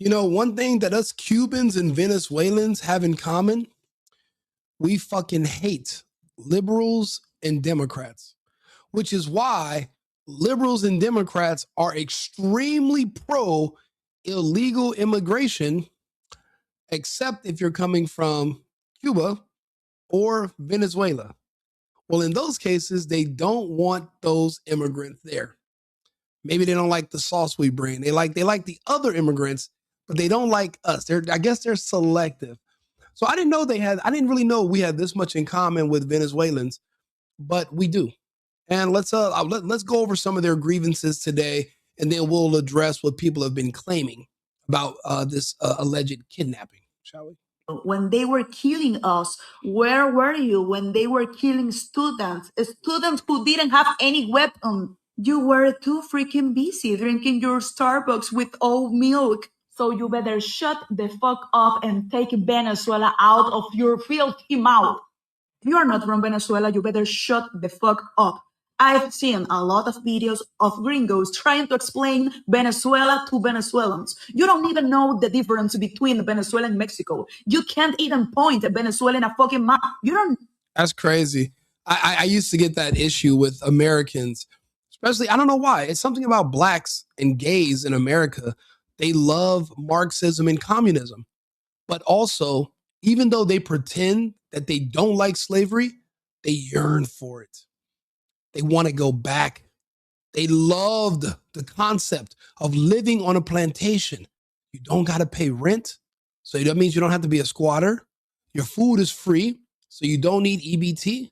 You know, one thing that us Cubans and Venezuelans have in common, we fucking hate liberals and Democrats, which is why liberals and Democrats are extremely pro illegal immigration, except if you're coming from Cuba or Venezuela. Well, in those cases, they don't want those immigrants there. Maybe they don't like the sauce we bring. They like the other immigrants, but they don't like us. I guess they're selective. So I didn't really know we had this much in common with Venezuelans, but we do. And let's go over some of their grievances today, and then we'll address what people have been claiming about this alleged kidnapping, shall we? When they were killing us, where were you when they were killing students who didn't have any weapon? You were too freaking busy drinking your Starbucks with oat milk. So you better shut the fuck up and take Venezuela out of your filthy mouth. If you are not from Venezuela, you better shut the fuck up. I've seen a lot of videos of gringos trying to explain Venezuela to Venezuelans. You don't even know the difference between Venezuela and Mexico. You can't even point a Venezuela in a fucking map. You don't. That's crazy. I used to get that issue with Americans, especially, I don't know why. It's something about blacks and gays in America. They love Marxism and communism, but also, even though they pretend that they don't like slavery, they yearn for it. They want to go back. They loved the concept of living on a plantation. You don't got to pay rent. So that means you don't have to be a squatter. Your food is free. So you don't need EBT.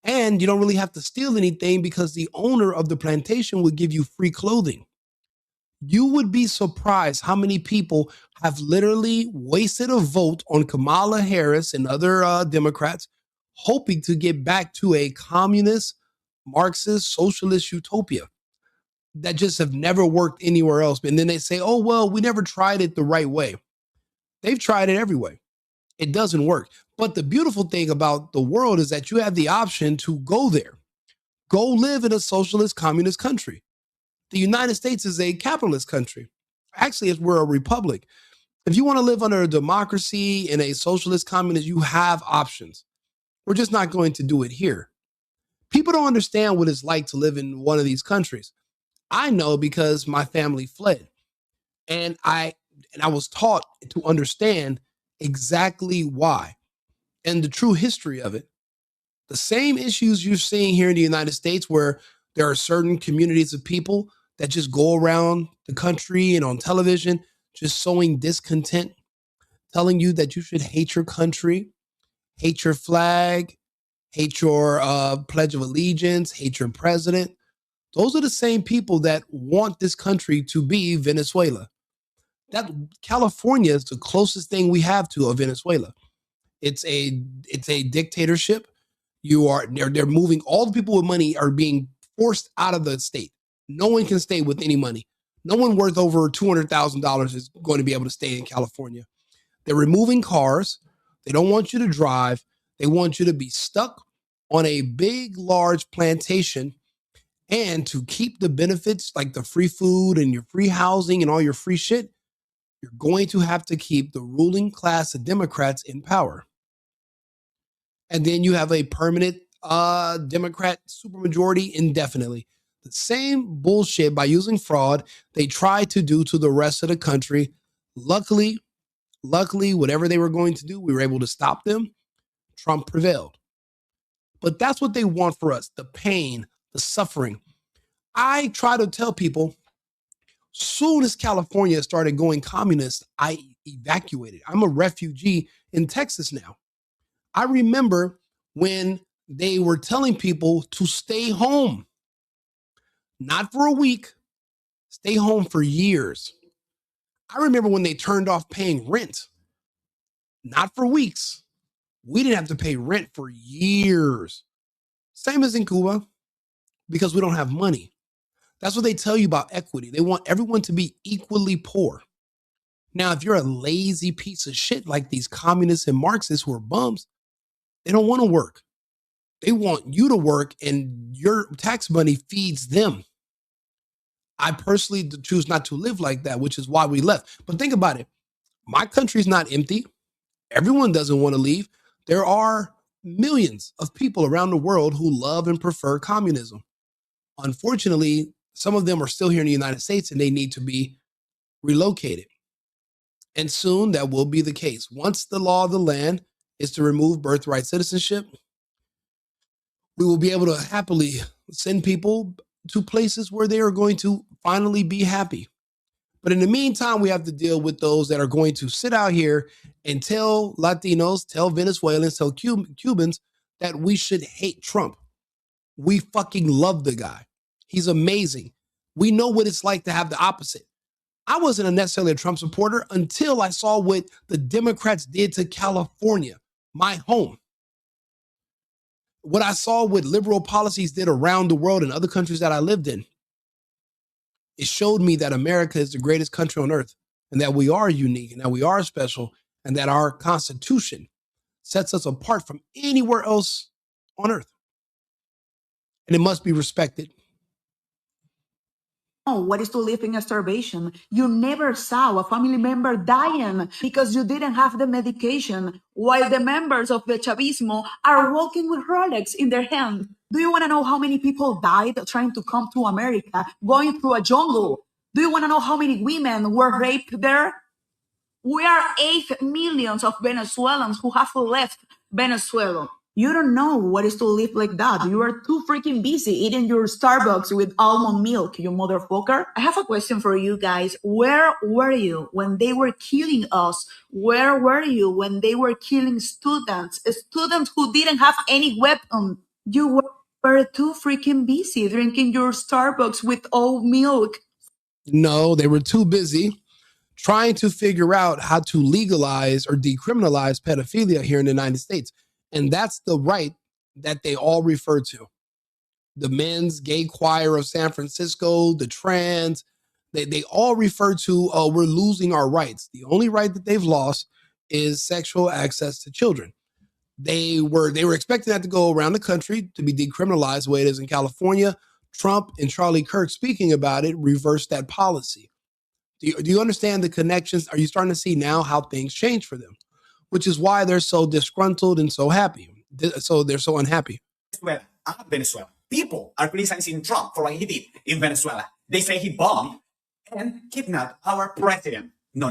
And you don't really have to steal anything because the owner of the plantation would give you free clothing. You would be surprised how many people have literally wasted a vote on Kamala Harris and other Democrats, hoping to get back to a communist, Marxist, socialist utopia that just have never worked anywhere else. And then they say, oh, well, we never tried it the right way. They've tried it every way. It doesn't work. But the beautiful thing about the world is that you have the option to go there, go live in a socialist, communist country. The United States is a capitalist country. Actually, we're a republic. If you want to live under a democracy in a socialist communist, you have options. We're just not going to do it here. People don't understand what it's like to live in one of these countries. I know because my family fled. And I was taught to understand exactly why and the true history of it. The same issues you're seeing here in the United States, where there are certain communities of people that just go around the country and on television, just sowing discontent, telling you that you should hate your country, hate your flag, hate your Pledge of Allegiance, hate your president. Those are the same people that want this country to be Venezuela. That California is the closest thing we have to a Venezuela. It's a dictatorship. They're moving. All the people with money are being forced out of the state. No one can stay with any money. No one worth over $200,000 is going to be able to stay in California. They're removing cars. They don't want you to drive. They want you to be stuck on a big, large plantation. And to keep the benefits like the free food and your free housing and all your free shit, you're going to have to keep the ruling class of Democrats in power. And then you have a permanent Democrat supermajority indefinitely. The same bullshit by using fraud they tried to do to the rest of the country. Luckily, whatever they were going to do, we were able to stop them. Trump prevailed. But that's what they want for us, the pain, the suffering. I try to tell people, soon as California started going communist, I evacuated. I'm a refugee in Texas now. I remember when they were telling people to stay home, not for a week, stay home for years. I remember when they turned off paying rent, not for weeks. We didn't have to pay rent for years. Same as in Cuba, because we don't have money. That's what they tell you about equity. They want everyone to be equally poor. Now, if you're a lazy piece of shit like these communists and Marxists who are bums, they don't want to work. They want you to work and your tax money feeds them. I personally choose not to live like that, which is why we left. But think about it. My country's not empty. Everyone doesn't want to leave. There are millions of people around the world who love and prefer communism. Unfortunately, some of them are still here in the United States and they need to be relocated. And soon that will be the case. Once the law of the land is to remove birthright citizenship, we will be able to happily send people to places where they are going to finally be happy. But in the meantime, we have to deal with those that are going to sit out here and tell Latinos, tell Venezuelans, tell Cubans that we should hate Trump. We fucking love the guy. He's amazing. We know what it's like to have the opposite. I wasn't necessarily a Trump supporter until I saw what the Democrats did to California, my home. What I saw what liberal policies did around the world in other countries that I lived in. It showed me that America is the greatest country on earth and that we are unique and that we are special and that our Constitution sets us apart from anywhere else on earth. And it must be respected. What is to live in starvation? You never saw a family member dying because you didn't have the medication, while the members of the Chavismo are walking with Rolex in their hand. Do you want to know how many people died trying to come to America, going through a jungle? Do you want to know how many women were raped there? We are 8 millions of Venezuelans who have left Venezuela. You don't know what is to live like that. You are too freaking busy eating your Starbucks with almond milk, you motherfucker. I have a question for you guys. Where were you when they were killing us? Where were you when they were killing students? Students who didn't have any weapon. You were too freaking busy drinking your Starbucks with oat milk. No, they were too busy trying to figure out how to legalize or decriminalize pedophilia here in the United States. And that's the right that they all refer to. The men's gay choir of San Francisco, the trans, they all refer to, we're losing our rights. The only right that they've lost is sexual access to children. They were expecting that to go around the country to be decriminalized the way it is in California. Trump and Charlie Kirk speaking about it reversed that policy. Do you understand the connections? Are you starting to see now how things change for them? Which is why they're so disgruntled and so happy. So they're so unhappy. Venezuela. People are criticizing Trump for what he did in Venezuela. They say he bombed and kidnapped our president. No.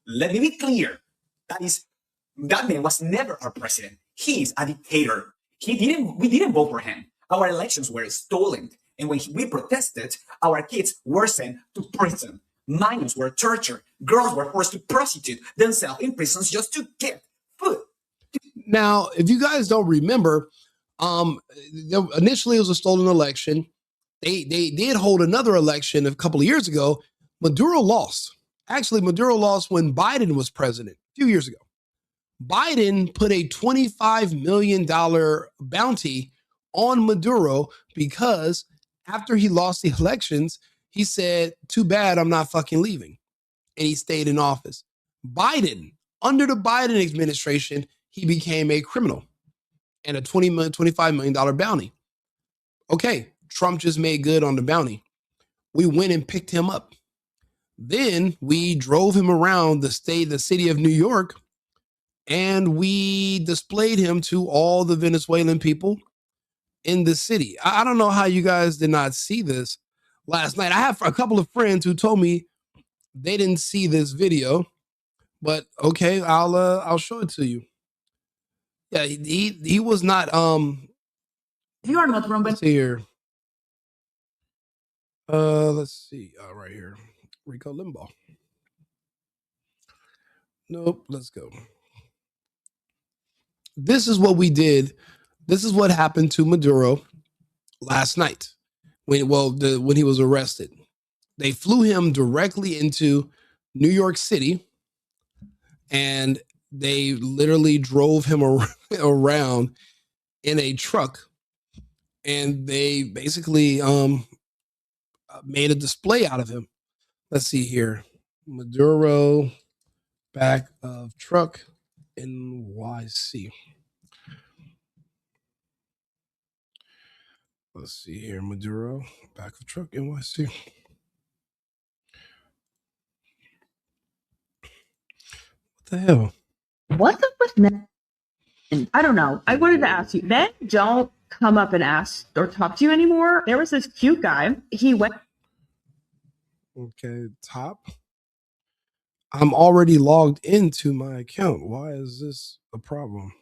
Let me be clear. That man was never our president. He is a dictator. We didn't vote for him. Our elections were stolen. And when we protested, our kids were sent to prison. Minors were tortured. Girls were forced to prostitute themselves in prisons just to get food. Now, if you guys don't remember, initially it was a stolen election. They did hold another election a couple of years ago. Maduro lost. Actually, Maduro lost when Biden was president a few years ago. Biden put a $25 million bounty on Maduro because after he lost the elections, he said, too bad, I'm not fucking leaving. And he stayed in office. Biden, under the Biden administration, he became a criminal and a $25 million bounty. Okay, Trump just made good on the bounty. We went and picked him up. Then we drove him around the city of New York, and we displayed him to all the Venezuelan people in the city. I don't know how you guys did not see this last night. I have a couple of friends who told me they didn't see this video, but okay, I'll show it to you. Yeah, he was not You are not from let's see here. Let's see. Right here. Rico Limbaugh. Nope, let's go. This is what we did. This is what happened to Maduro last night when he was arrested. They flew him directly into New York City and they literally drove him around in a truck, and they basically made a display out of him. Let's see here. Maduro, back of truck, NYC. Let's see here. Maduro, back of truck, NYC. the hell? What's up with men? I don't know. I wanted to ask you, men don't come up and ask or talk to you anymore. There was this cute guy. He went. Okay, top. I'm already logged into my account. Why is this a problem?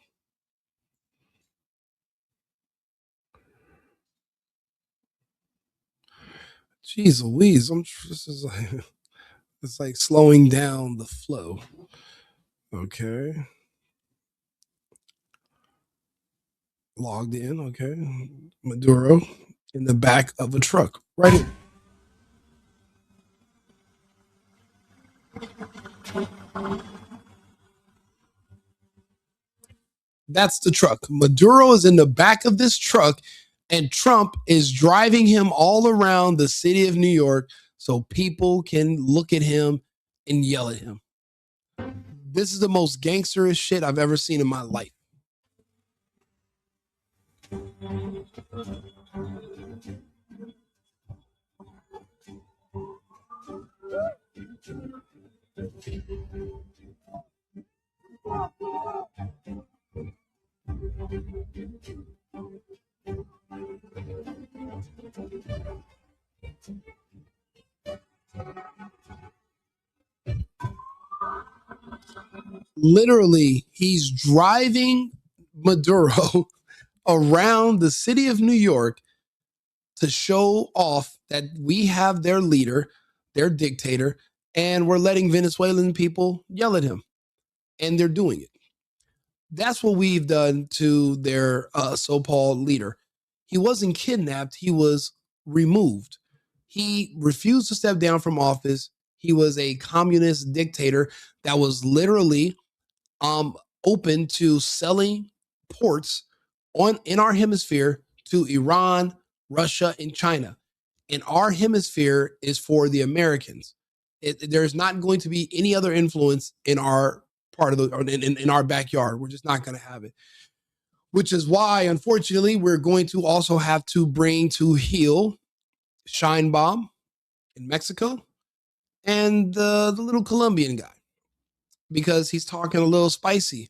Jeez Louise, this is like, it's like slowing down the flow. Okay. Logged in, okay. Maduro in the back of a truck. Right here. That's the truck. Maduro is in the back of this truck, and Trump is driving him all around the city of New York so people can look at him and yell at him. This is the most gangsterish shit I've ever seen in my life. Literally, he's driving Maduro around the city of New York to show off that we have their leader, their dictator, and we're letting Venezuelan people yell at him. And they're doing it. That's what we've done to their so-called leader. He wasn't kidnapped. He was removed. He refused to step down from office. He was a communist dictator that was literally open to selling ports in our hemisphere to Iran, Russia, and China. And our hemisphere is for the Americans. There's not going to be any other influence in our part of in our backyard. We're just not going to have it. Which is why, unfortunately, we're going to also have to bring to heel Shine Bomb in Mexico and the little Colombian guy, because he's talking a little spicy.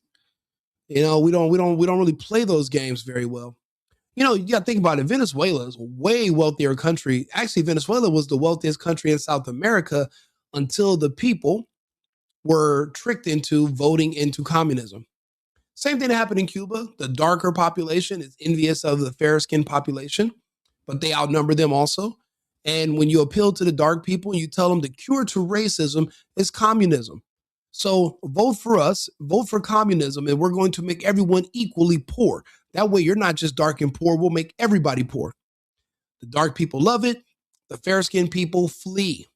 You know, we don't really play those games very well. You know, you got to think about it. Venezuela is a way wealthier country. Actually, Venezuela was the wealthiest country in South America until the people were tricked into voting into communism. Same thing that happened in Cuba. The darker population is envious of the fair-skinned population, but they outnumber them also. And when you appeal to the dark people and you tell them the cure to racism is communism. So vote for us, vote for communism, and we're going to make everyone equally poor. That way you're not just dark and poor, we'll make everybody poor. The dark people love it. The fair-skinned people flee.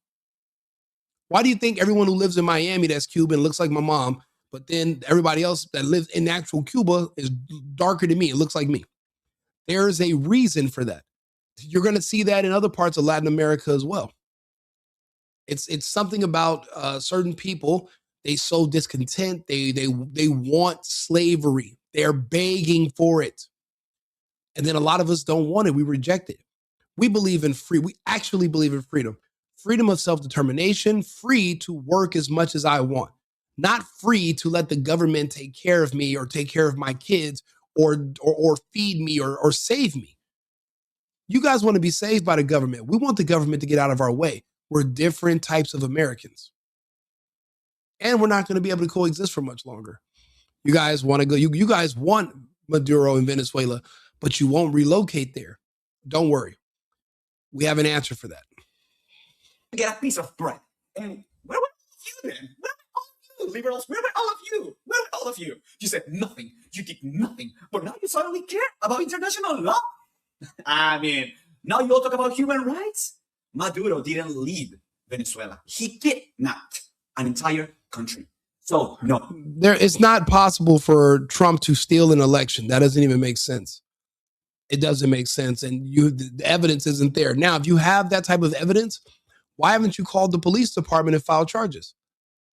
Why do you think everyone who lives in Miami that's Cuban looks like my mom, but then everybody else that lives in actual Cuba is darker than me? It looks like me. There is a reason for that. You're going to see that in other parts of Latin America as well. It's something about certain people. They sow discontent. They want slavery. They're begging for it. And then a lot of us don't want it. We reject it. We believe in free. We actually believe in freedom. Freedom of self-determination, free to work as much as I want. Not free to let the government take care of me or take care of my kids or feed me or save me. You guys want to be saved by the government. We want the government to get out of our way. We're different types of Americans. And we're not going to be able to coexist for much longer. You guys want to go, you guys want Maduro in Venezuela, but you won't relocate there. Don't worry. We have an answer for that. Get a piece of bread. And where were you then? Where were all of you, liberals? Where were all of you? Where were all of you? You said nothing. You did nothing. But now you suddenly care about international law? I mean, now you all talk about human rights? Maduro didn't lead Venezuela. He kidnapped an entire country. So, no. It's not possible for Trump to steal an election. That doesn't even make sense. It doesn't make sense. And the evidence isn't there. Now, if you have that type of evidence, why haven't you called the police department and filed charges?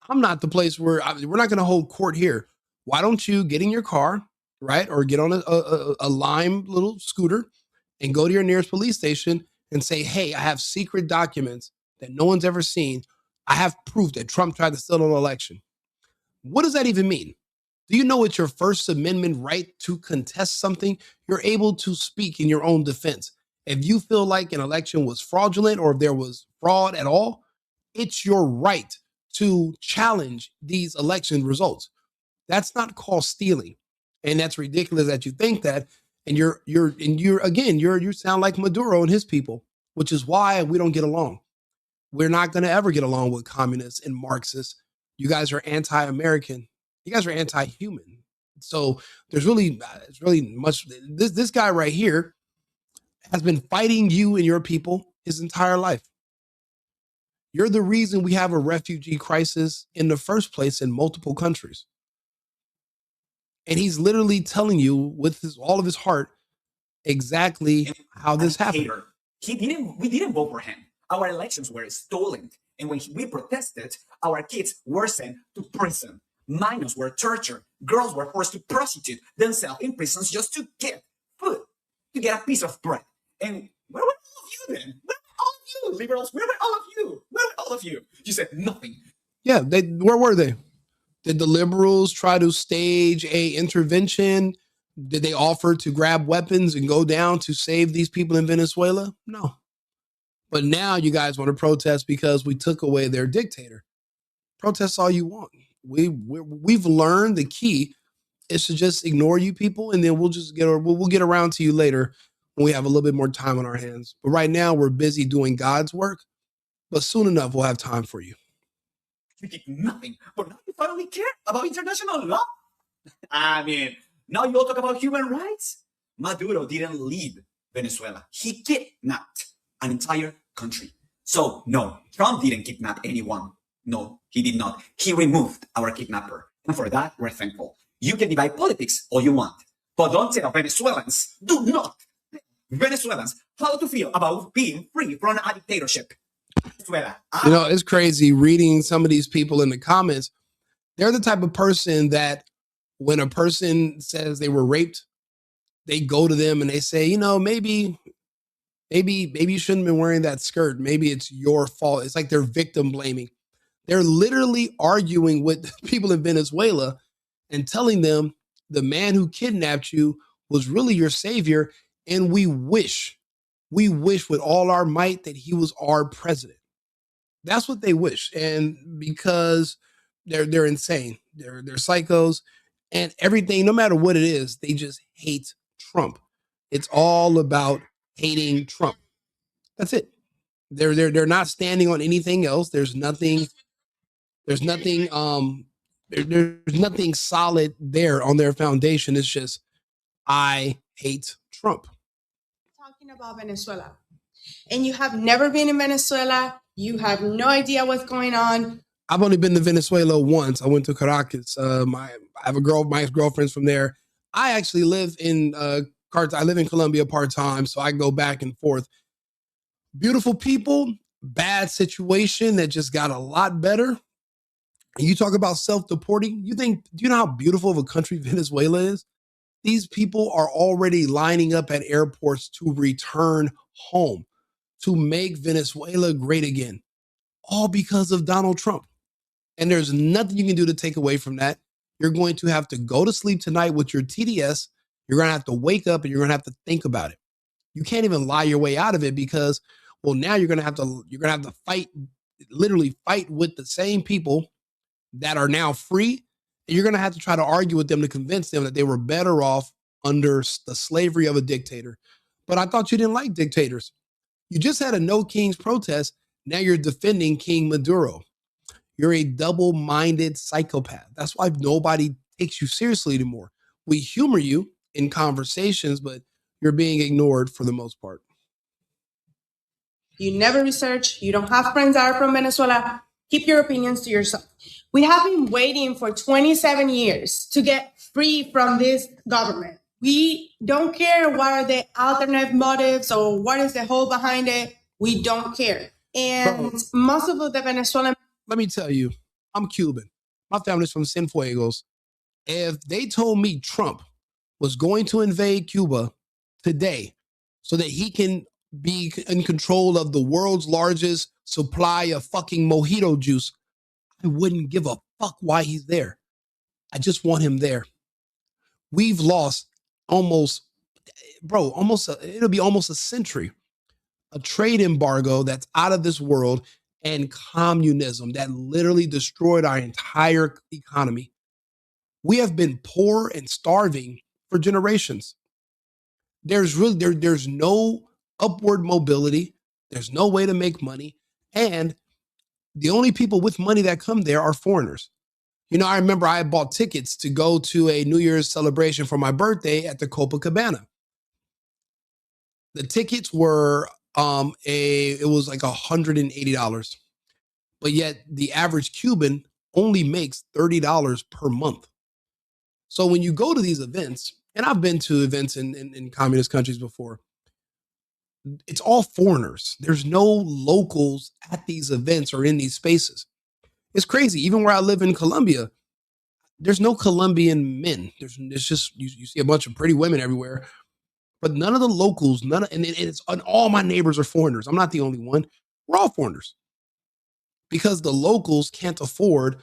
I'm not the place where we're not going to hold court here. Why don't you get in your car, right? Or get on a Lime little scooter and go to your nearest police station and say, hey, I have secret documents that no one's ever seen. I have proof that Trump tried to steal an election. What does that even mean? Do you know it's your First Amendment right to contest something? You're able to speak in your own defense. If you feel like an election was fraudulent or if there was fraud at all, it's your right to challenge these election results. That's not called stealing. And that's ridiculous that you think that. And you sound like Maduro and his people, which is why we don't get along. We're not going to ever get along with communists and Marxists. You guys are anti-American. You guys are anti-human. So it's really much. This guy right here has been fighting you and your people his entire life. You're the reason we have a refugee crisis in the first place in multiple countries. And he's literally telling you with all of his heart exactly how this happened. We didn't vote for him. Our elections were stolen. And when we protested, our kids were sent to prison. Minors were tortured. Girls were forced to prostitute themselves in prisons just to get food, to get a piece of bread. And where were all of you then? Where were all of you, liberals? Where were all of you? Where were all of you? You said nothing. Yeah, where were they? Did the liberals try to stage a intervention? Did they offer to grab weapons and go down to save these people in Venezuela? No. But now you guys want to protest because we took away their dictator. Protest all you want. We've learned the key is to just ignore you people, and then we'll get around to you later when we have a little bit more time on our hands. But right now we're busy doing God's work. But soon enough we'll have time for you. We did nothing, but now you finally care about international law. I mean, now you all talk about human rights. Maduro didn't leave Venezuela. He kidnapped an entire country. So no, Trump didn't kidnap anyone. No, he did not. He removed our kidnapper. And for that, we're thankful. You can divide politics all you want, but don't tell Venezuelans, do not tell Venezuelans how to feel about being free from a dictatorship. Venezuela. You know, it's crazy reading some of these people in the comments. They're the type of person that when a person says they were raped, they go to them and they say, you know, maybe you shouldn't have been wearing that skirt. Maybe it's your fault. It's like they're victim blaming. They're literally arguing with people in Venezuela and telling them the man who kidnapped you was really your savior. And we wish with all our might that he was our president. That's what they wish. And because they're insane, they're psychos and everything, no matter what it is, they just hate Trump. It's all about hating Trump. That's it. They're not standing on anything else. There's nothing solid there on their foundation. It's just, I hate Trump. Talking about Venezuela, and you have never been in Venezuela. You have no idea what's going on. I've only been to Venezuela once. I went to Caracas. I have my ex-girlfriend's from there. I actually live in I live in Colombia part-time, so I go back and forth. Beautiful people, bad situation that just got a lot better. And you talk about self-deporting. Do you know how beautiful of a country Venezuela is? These people are already lining up at airports to return home, to make Venezuela great again, all because of Donald Trump. And there's nothing you can do to take away from that. You're going to have to go to sleep tonight with your TDS. You're going to have to wake up and you're going to have to think about it. You can't even lie your way out of it because, well, now you're going to have to literally fight with the same people that are now free. And you're going to have to try to argue with them to convince them that they were better off under the slavery of a dictator. But I thought you didn't like dictators. You just had a No Kings protest. Now you're defending King Maduro. You're a double-minded psychopath. That's why nobody takes you seriously anymore. We humor you in conversations, but you're being ignored for the most part. You never research. You don't have friends that are from Venezuela. Keep your opinions to yourself. We have been waiting for 27 years to get free from this government. We don't care what are the alternate motives or what is the whole behind it. We don't care. And most of the Venezuelan... Let me tell you, I'm Cuban. My family's from Cienfuegos. If they told me Trump was going to invade Cuba today so that he can be in control of the world's largest supply of fucking mojito juice, I wouldn't give a fuck why he's there. I just want him there. We've lost almost, it'll be almost a century, a trade embargo that's out of this world, and communism that literally destroyed our entire economy. We have been poor and starving for generations. There's no upward mobility. There's no way to make money. And the only people with money that come there are foreigners. I remember I bought tickets to go to a New Year's celebration for my birthday at the Copacabana. The tickets were it was like $180. But yet the average Cuban only makes $30 per month. So when you go to these events, and I've been to events in communist countries before, it's all foreigners. There's no locals at these events or in these spaces. It's crazy. Even where I live in Colombia, there's no Colombian men. It's just, you see a bunch of pretty women everywhere, but none of the locals, and all my neighbors are foreigners. I'm not the only one. We're all foreigners because the locals can't afford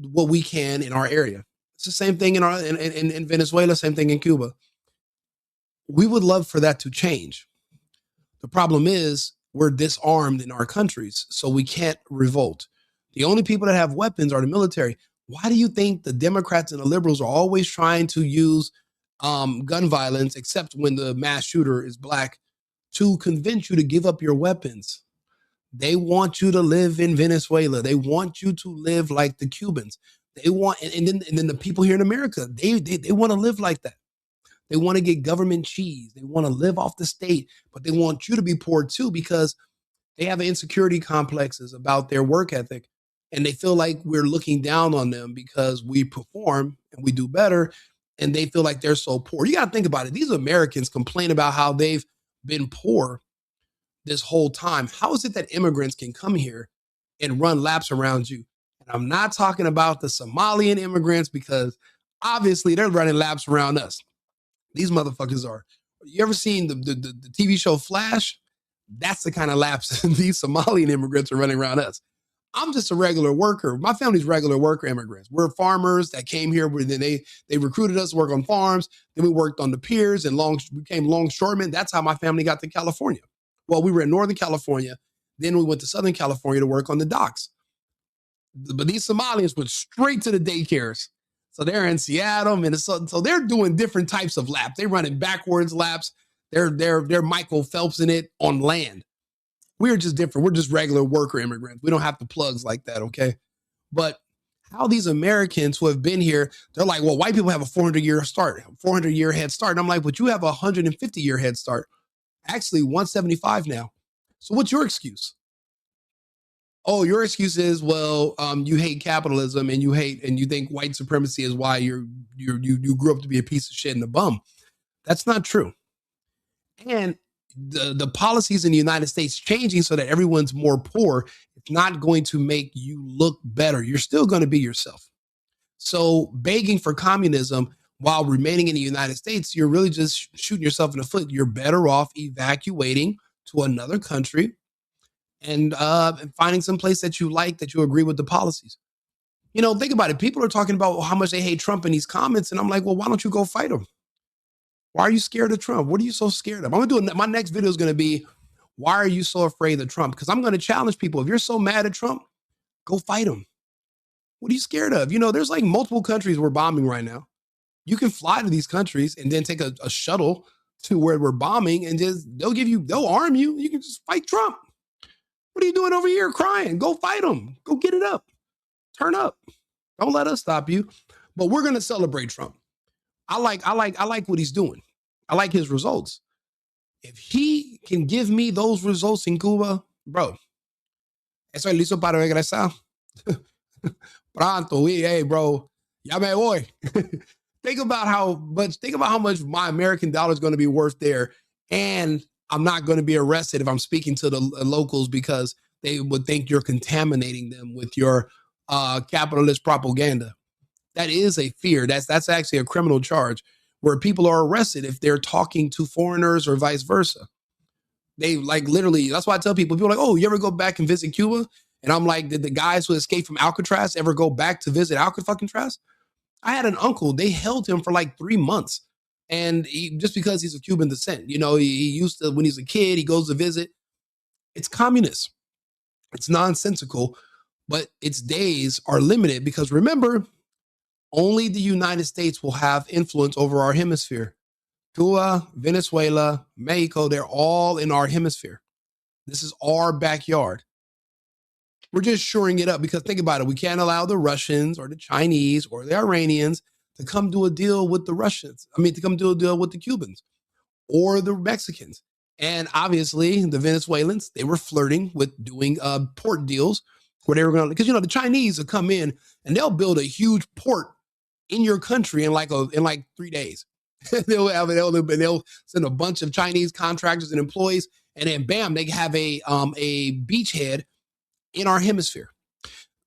what we can in our area. It's the same thing in Venezuela, same thing in Cuba. We would love for that to change. The problem is we're disarmed in our countries, so we can't revolt. The only people that have weapons are the military. Why do you think the Democrats and the liberals are always trying to use gun violence, except when the mass shooter is black, to convince you to give up your weapons? They want you to live in Venezuela. They want you to live like the Cubans. They want, and then the people here in America, they want to live like that. They want to get government cheese. They want to live off the state, but they want you to be poor too because they have insecurity complexes about their work ethic. And they feel like we're looking down on them because we perform and we do better. And they feel like they're so poor. You got to think about it. These Americans complain about how they've been poor this whole time. How is it that immigrants can come here and run laps around you? And I'm not talking about the Somalian immigrants because obviously they're running laps around us. These motherfuckers are. You ever seen the TV show Flash? That's the kind of laps these Somalian immigrants are running around us. I'm just a regular worker. My family's regular worker immigrants. We're farmers that came here. Then they recruited us to work on farms. Then we worked on the piers and became longshoremen. That's how my family got to California. Well, we were in Northern California. Then we went to Southern California to work on the docks. But these Somalians went straight to the daycares. So they're in Seattle, Minnesota. So they're doing different types of laps. They're running backwards laps. They're Michael Phelps in it on land. We're just different. We're just regular worker immigrants. We don't have the plugs like that, okay? But how these Americans who have been here, they're like, well, white people have a 400-year head start. And I'm like, but you have a 150-year head start. Actually, 175 now. So what's your excuse? Oh, your excuse is, well, you hate capitalism and you think white supremacy is why you grew up to be a piece of shit and a bum. That's not true. And the policies in the United States changing so that everyone's more poor, it's not going to make you look better. You're still going to be yourself. So begging for communism while remaining in the United States, you're really just shooting yourself in the foot. You're better off evacuating to another country and finding some place that you like, that you agree with the policies. Think about it. People are talking about how much they hate Trump in these comments. And I'm like, well, why don't you go fight him? Why are you scared of Trump? What are you so scared of? My next video is going to be, why are you so afraid of Trump? Because I'm going to challenge people. If you're so mad at Trump, go fight him. What are you scared of? There's like multiple countries we're bombing right now. You can fly to these countries and then take a shuttle to where we're bombing and they'll arm you. You can just fight Trump. What are you doing over here crying? Go fight him. Go get it up. Turn up. Don't let us stop you. But we're going to celebrate Trump. I like what he's doing. I like his results. If he can give me those results in Cuba, bro, estoy listo para regresar. Pronto, hey, bro, ya me voy. Think about how much my American dollar is going to be worth there. And I'm not going to be arrested if I'm speaking to the locals because they would think you're contaminating them with your capitalist propaganda. That is a fear. That's actually a criminal charge where people are arrested if they're talking to foreigners or vice versa. They literally, that's why I tell people are like, oh, you ever go back and visit Cuba? And I'm like, did the guys who escaped from Alcatraz ever go back to visit Alcatraz? I had an uncle, they held him for like 3 months. And just because he's of Cuban descent, he used to, when he's a kid, he goes to visit. It's communist. It's nonsensical, but its days are limited because remember, only the United States will have influence over our hemisphere. Cuba, Venezuela, Mexico, they're all in our hemisphere. This is our backyard. We're just shoring it up because think about it. We can't allow the Russians or the Chinese or the Iranians to come do a deal with the Russians. To come do a deal with the Cubans or the Mexicans. And obviously the Venezuelans, they were flirting with doing port deals where they were going to, because, the Chinese will come in and they'll build a huge port in your country in like 3 days. they'll send a bunch of Chinese contractors and employees, and then bam, they have a beachhead in our hemisphere.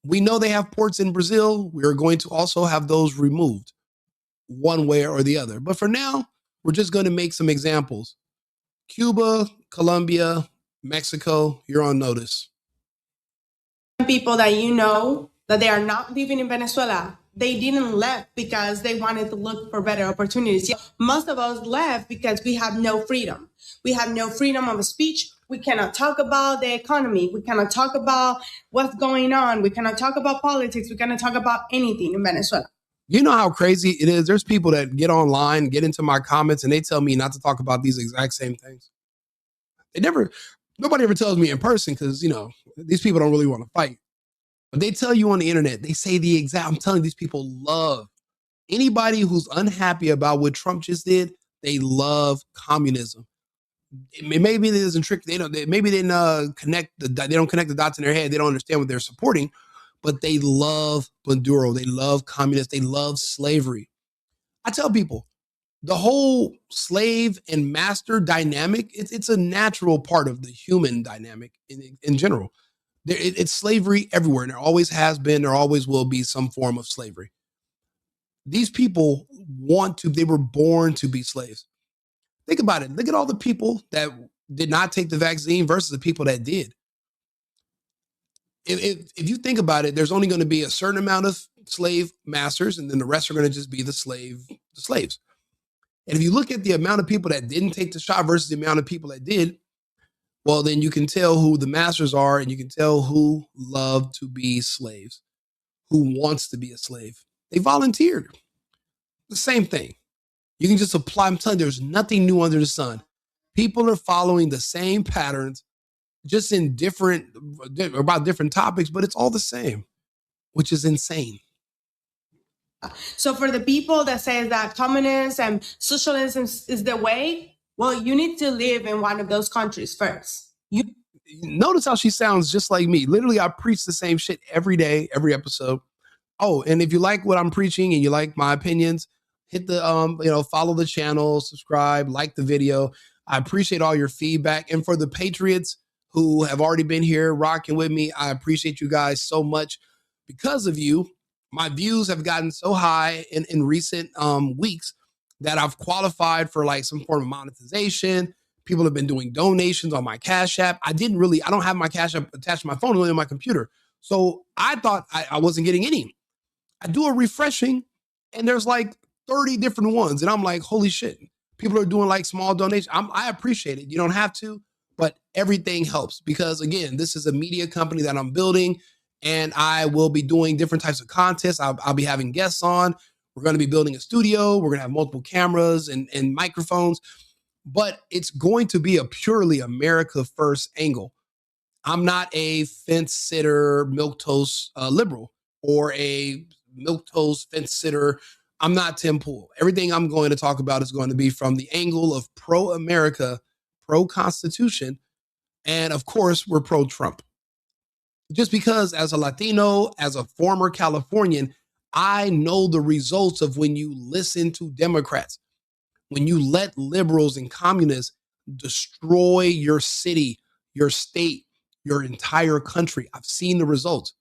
We know they have ports in Brazil. We are going to also have those removed one way or the other. But for now, we're just going to make some examples. Cuba, Colombia, Mexico, you're on notice. People that that they are not living in Venezuela, they didn't left because they wanted to look for better opportunities. Most of us left because we have no freedom. We have no freedom of speech. We cannot talk about the economy. We cannot talk about what's going on. We cannot talk about politics. We cannot talk about anything in Venezuela. You know how crazy it is? There's people that get online, get into my comments, and they tell me not to talk about these exact same things. Nobody ever tells me in person because, these people don't really want to fight. But they tell you on the internet, they say I'm telling you, these people love anybody who's unhappy about what Trump just did. They love communism. Maybe it doesn't trick. They don't connect the dots in their head. They don't understand what they're supporting, but they love Maduro. They love communists. They love slavery. I tell people the whole slave and master dynamic, it's a natural part of the human dynamic in general. It's slavery everywhere, and there always has been, there always will be some form of slavery. These people they were born to be slaves. Think about it. Look at all the people that did not take the vaccine versus the people that did. If you think about it, there's only going to be a certain amount of slave masters, and then the rest are going to just be the slaves. And if you look at the amount of people that didn't take the shot versus the amount of people that did, well, then you can tell who the masters are, and you can tell who love to be slaves, who wants to be a slave. They volunteered. The same thing. You can just apply. I'm telling you, there's nothing new under the sun. People are following the same patterns, just in about different topics, but it's all the same, which is insane. So for the people that say that communism and socialism is the way, well, you need to live in one of those countries first. Notice how she sounds just like me. Literally, I preach the same shit every day, every episode. Oh, and if you like what I'm preaching and you like my opinions, hit the follow the channel, subscribe, like the video. I appreciate all your feedback. And for the Patriots who have already been here rocking with me, I appreciate you guys so much. Because of you, my views have gotten so high in recent weeks that I've qualified for like some form of monetization. People have been doing donations on my Cash App. I don't have my Cash App attached to my phone, only on my computer. So I thought I wasn't getting any. I do a refreshing and there's like 30 different ones. And I'm like, holy shit. People are doing like small donations. I appreciate it. You don't have to, but everything helps because again, this is a media company that I'm building and I will be doing different types of contests. I'll be having guests on. We're going to be building a studio. We're going to have multiple cameras and microphones, but it's going to be a purely America first angle. I'm not a fence sitter, milquetoast liberal or a milquetoast fence sitter. I'm not Tim Pool. Everything I'm going to talk about is going to be from the angle of pro-America, pro-Constitution, and of course, we're pro-Trump. Just because as a Latino, as a former Californian, I know the results of when you listen to Democrats, when you let liberals and communists destroy your city, your state, your entire country. I've seen the results.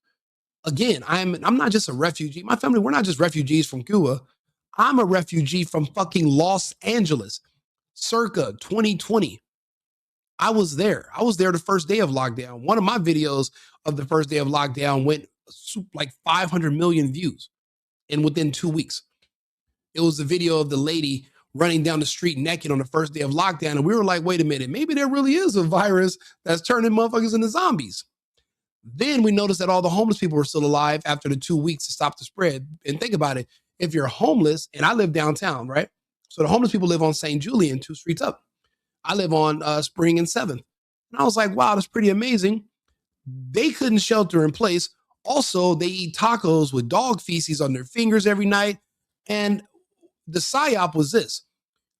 Again, I'm not just a refugee. My family, we're not just refugees from Cuba. I'm a refugee from fucking Los Angeles, circa 2020. I was there. I was there the first day of lockdown. One of my videos of the first day of lockdown went like 500 million views. and within 2 weeks. It was the video of the lady running down the street naked on the first day of lockdown. And we were like, wait a minute, maybe there really is a virus that's turning motherfuckers into zombies. Then we noticed that all the homeless people were still alive after the 2 weeks to stop the spread. And think about it. If you're homeless, and I live downtown, right? So the homeless people live on St. Julian, 2 streets up. I live on Spring and 7th. And I was like, wow, that's pretty amazing. They couldn't shelter in place. Also, they eat tacos with dog feces on their fingers every night. And the psyop was this.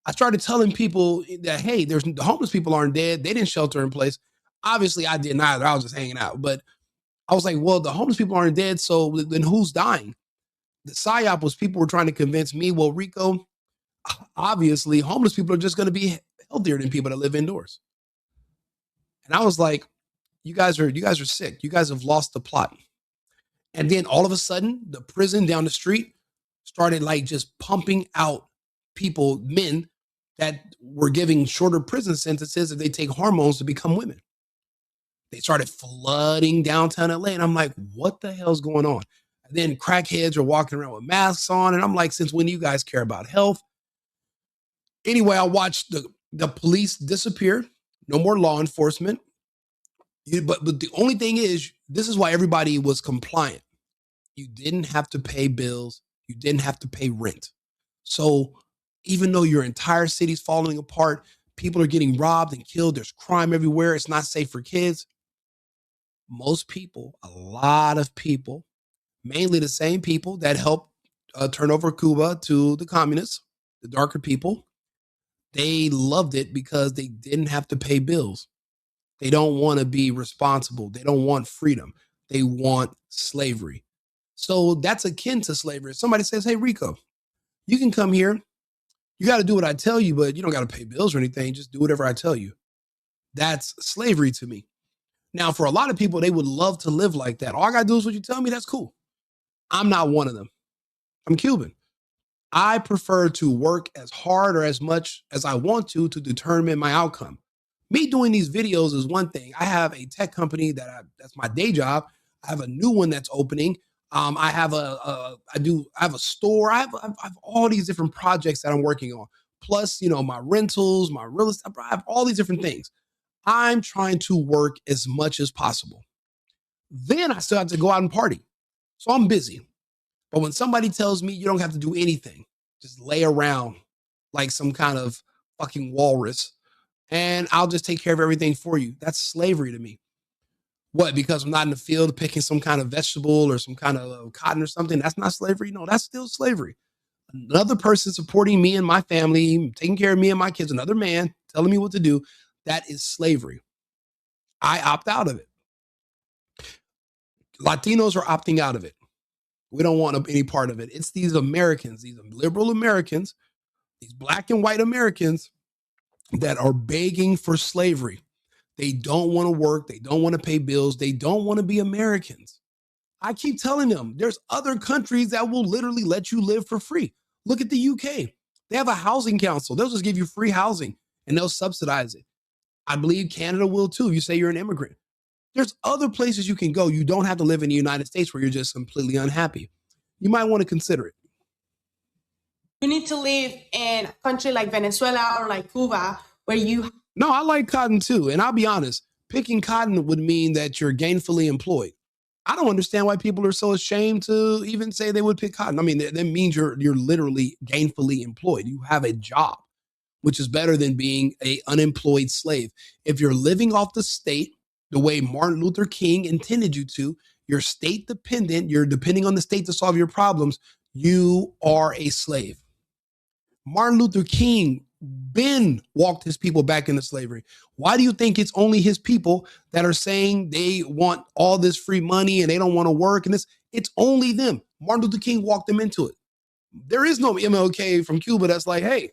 I started telling people that, hey, the homeless people aren't dead. They didn't shelter in place. Obviously, I didn't either. I was just hanging out. But I was like, well, the homeless people aren't dead. So then who's dying? The psyop was people were trying to convince me, well, Rico, obviously, homeless people are just going to be healthier than people that live indoors. And I was like, you guys are sick. You guys have lost the plot. And then all of a sudden, the prison down the street started like just pumping out people, men that were giving shorter prison sentences if they take hormones to become women. They started flooding downtown LA. And I'm like, what the hell's going on? And then crackheads are walking around with masks on. And I'm like, since when do you guys care about health? Anyway, I watched the police disappear. No more law enforcement. But the only thing is, this is why everybody was compliant. You didn't have to pay bills. You didn't have to pay rent. So even though your entire city's falling apart, people are getting robbed and killed, there's crime everywhere, it's not safe for kids. Most people, a lot of people, mainly the same people that helped turn over Cuba to the communists, the darker people, they loved it because they didn't have to pay bills. They don't want to be responsible. They don't want freedom. They want slavery. So that's akin to slavery. If somebody says, hey, Rico, you can come here. You got to do what I tell you, but you don't got to pay bills or anything. Just do whatever I tell you. That's slavery to me. Now, for a lot of people, they would love to live like that. All I got to do is what you tell me. That's cool. I'm not one of them. I'm Cuban. I prefer to work as hard or as much as I want to determine my outcome. Me doing these videos is one thing. I have a tech company that's my day job. I have a new one that's opening. I have a store. I have all these different projects that I'm working on. Plus, my rentals, my real estate. I have all these different things. I'm trying to work as much as possible. Then I still have to go out and party. So I'm busy. But when somebody tells me you don't have to do anything, just lay around like some kind of fucking walrus, and I'll just take care of everything for you. That's slavery to me. What, because I'm not in the field picking some kind of vegetable or some kind of cotton or something? That's not slavery? No, that's still slavery. Another person supporting me and my family, taking care of me and my kids, another man telling me what to do, that is slavery. I opt out of it. Latinos are opting out of it. We don't want any part of it. It's these Americans, these liberal Americans, these black and white Americans that are begging for slavery. They don't want to work. They don't want to pay bills. They don't want to be Americans. I keep telling them there's other countries that will literally let you live for free. Look at the UK. They have a housing council. They'll just give you free housing and they'll subsidize it. I believe Canada will too. If you say you're an immigrant. There's other places you can go. You don't have to live in the United States where you're just completely unhappy. You might want to consider it. You need to live in a country like Venezuela or like Cuba where you... No, I like cotton too. And I'll be honest, picking cotton would mean that you're gainfully employed. I don't understand why people are so ashamed to even say they would pick cotton. I mean, that means you're literally gainfully employed. You have a job, which is better than being an unemployed slave. If you're living off the state the way Martin Luther King intended you to, you're state dependent, you're depending on the state to solve your problems, you are a slave. Martin Luther King walked his people back into slavery. Why do you think it's only his people that are saying they want all this free money and they don't want to work and this? It's only them. Martin Luther King walked them into it. There is no MLK from Cuba that's like, hey,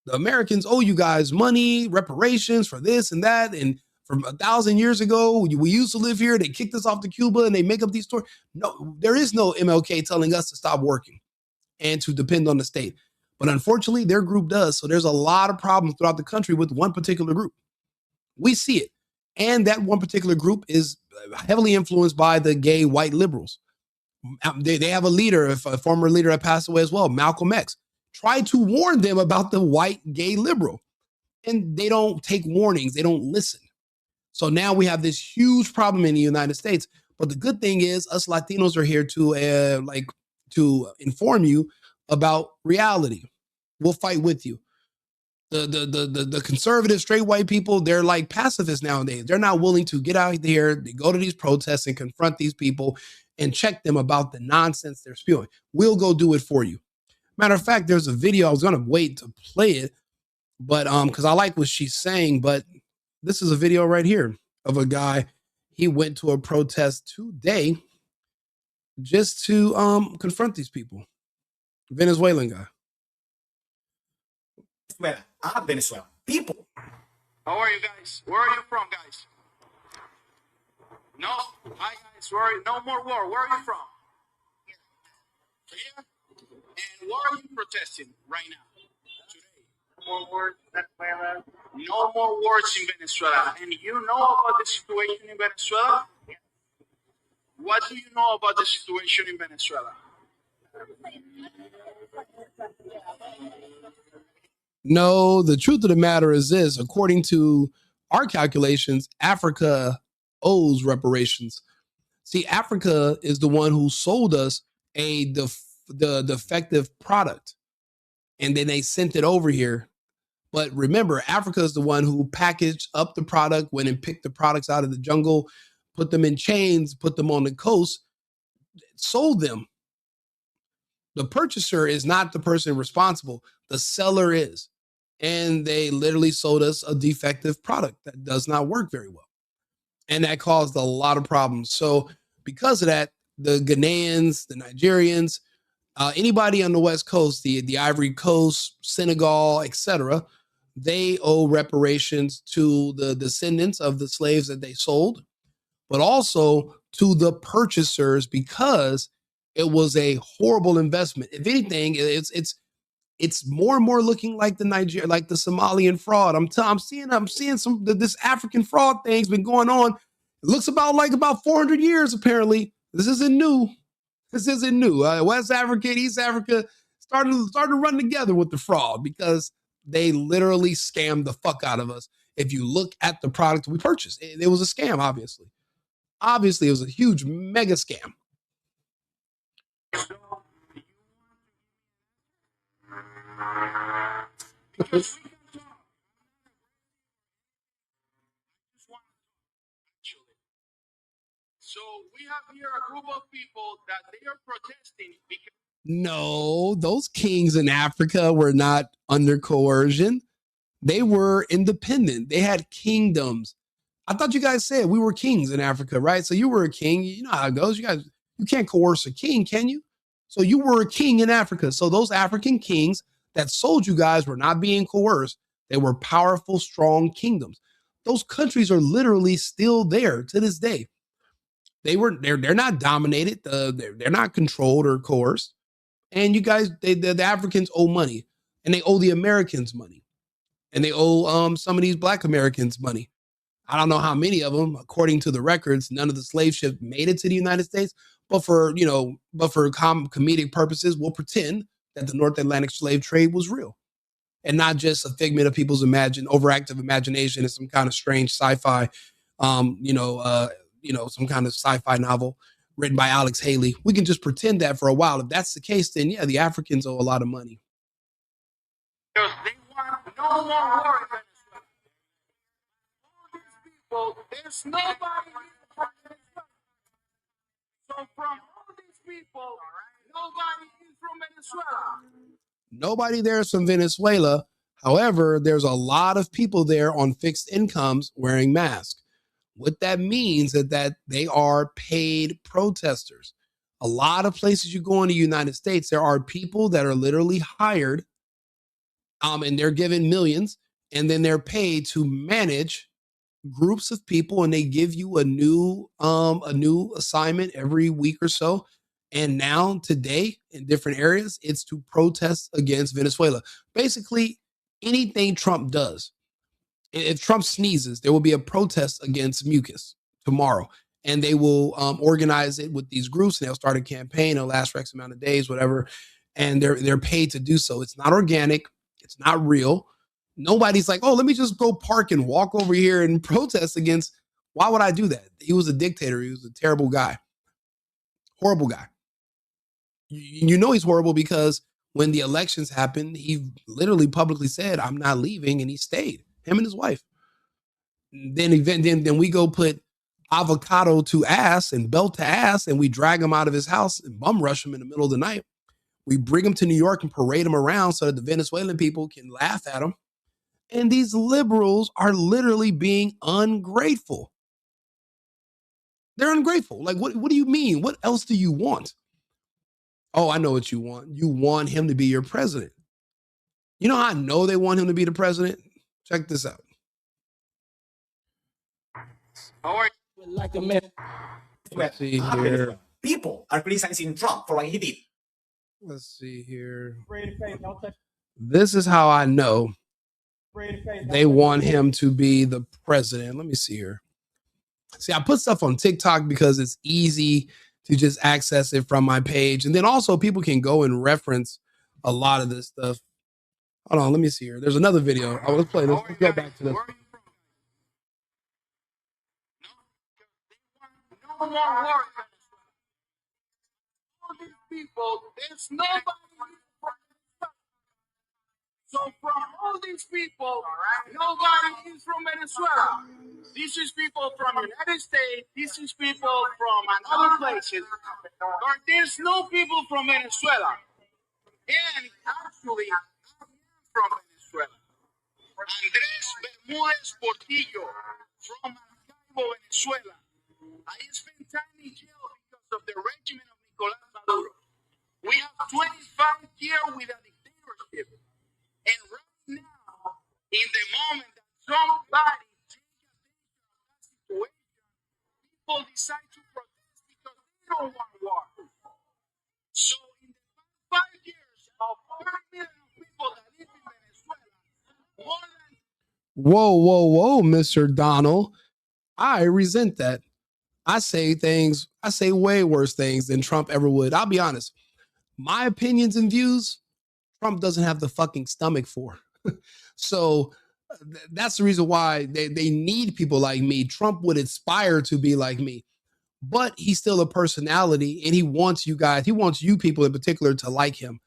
the Americans owe you guys money, reparations for this and that. And from 1,000 years ago, we used to live here. They kicked us off to Cuba and they make up these stories. No, there is no MLK telling us to stop working and to depend on the state. But unfortunately, their group does. So there's a lot of problems throughout the country with one particular group. We see it. And that one particular group is heavily influenced by the gay white liberals. They have a leader, a former leader that passed away as well, Malcolm X, tried to warn them about the white gay liberal. And they don't take warnings. They don't listen. So now we have this huge problem in the United States. But the good thing is us Latinos are here to inform you about reality. We'll fight with you. The conservative straight white people, they're like pacifists nowadays. They're not willing to get out there. They go to these protests and confront these people and check them about the nonsense they're spewing. We'll go do it for you. Matter of fact, there's a video. I was going to wait to play it, but because I like what she's saying, but this is a video right here of a guy. He went to a protest today just to confront these people. Venezuelan guy. Venezuela. People. How are you guys? Where are you from, guys? No? Hi, guys. Where are you? No more war. Where are you from? Here? And where are you protesting right now? Today. No more wars in Venezuela. No more wars in Venezuela. And you know about the situation in Venezuela? What do you know about the situation in Venezuela? No, the truth of the matter is this. According to our calculations, Africa owes reparations. See, Africa is the one who sold us the defective product, and then they sent it over here. But remember, Africa is the one who packaged up the product, went and picked the products out of the jungle, put them in chains, put them on the coast, sold them. The purchaser is not the person responsible. The seller is. And they literally sold us a defective product that does not work very well. And that caused a lot of problems. So because of that, the Ghanaians, the Nigerians, anybody on the West Coast, the Ivory Coast, Senegal, etc., they owe reparations to the descendants of the slaves that they sold, but also to the purchasers because it was a horrible investment. If anything, it's more and more looking like the Somalian fraud. I'm seeing some this African fraud thing's been going on. It looks about 400 years apparently. This isn't new. West Africa and East Africa started to run together with the fraud because they literally scammed the fuck out of us. If you look at the product we purchased, it was a scam. Obviously, it was a huge mega scam. So we have here a group of people that they are protesting because no, those kings in Africa were not under coercion. They were independent. They had kingdoms. I thought you guys said we were kings in Africa, right? So you were a king. You know how it goes. You can't coerce a king, can you? So you were a king in Africa. So those African kings that sold you guys were not being coerced. They were powerful, strong kingdoms. Those countries are literally still there to this day. They're not dominated. They're not controlled or coerced. And you guys, the Africans owe money, and they owe the Americans money, and they owe some of these Black Americans money. I don't know how many of them, according to the records, none of the slave ships made it to the United States. But for comedic purposes, we'll pretend that the North Atlantic slave trade was real, and not just a figment of people's overactive imagination and some kind of strange sci-fi, some kind of sci-fi novel written by Alex Haley. We can just pretend that for a while. If that's the case, then yeah, the Africans owe a lot of money. they want no more war in Venezuela. All these people, there's nobody from Venezuela. So from all these people, nobody is from Venezuela. Nobody there is from Venezuela. However, there's a lot of people there on fixed incomes wearing masks. What that means is that they are paid protesters. A lot of places you go in the United States, there are people that are literally hired, and they're given millions, and then they're paid to manage groups of people, and they give you a new assignment every week or so. And now today in different areas, it's to protest against Venezuela. Basically, anything Trump does. If Trump sneezes, there will be a protest against mucus tomorrow. and they will organize it with these groups, and they'll start a campaign. It'll last for X amount of days, whatever, and they're paid to do so. It's not organic. It's not real. Nobody's like, oh, let me just go park and walk over here and protest against. Why would I do that? He was a dictator. He was a terrible guy, horrible guy. You know he's horrible because when the elections happened, he literally publicly said, "I'm not leaving," and he stayed. Him and his wife. Then we go put avocado to ass and belt to ass, and we drag him out of his house and bum rush him in the middle of the night. We bring him to New York and parade him around so that the Venezuelan people can laugh at him. And these liberals are literally being ungrateful. They're ungrateful. Like, what do you mean? What else do you want? Oh, I know what you want. You want him to be your president. You know how I know they want him to be the president? Check this out. Like a man. Let's see here. People are criticizing Trump for what he did. Let's see here. This is how I know they want him to be the president. Let me see here. See, I put stuff on TikTok because it's easy to just access it from my page. And then also people can go and reference a lot of this stuff. Hold on, let me see here. There's another video. Oh, let's play this. Let's go back to this. No more war. All these people, there's nobody. So from all these people, nobody is from Venezuela. This is people from the United States. This is people from other places. But there's no people from Venezuela. And actually, I'm from Venezuela. Andrés Bermúdez Portillo from Maracaibo, Venezuela. I spent time in jail because of the regime of Nicolás Maduro. We have 25 years with a dictatorship. And right now, in the moment that somebody changes that situation, people decide to protest because they don't want war. So in the past 5 years, of 30 million people that live in Venezuela, more than... Whoa, Mr. Donald. I resent that. I say way worse things than Trump ever would. I'll be honest. My opinions and views, Trump doesn't have the fucking stomach for. So that's the reason why they need people like me. Trump would aspire to be like me, but he's still a personality and he wants you people in particular to like him.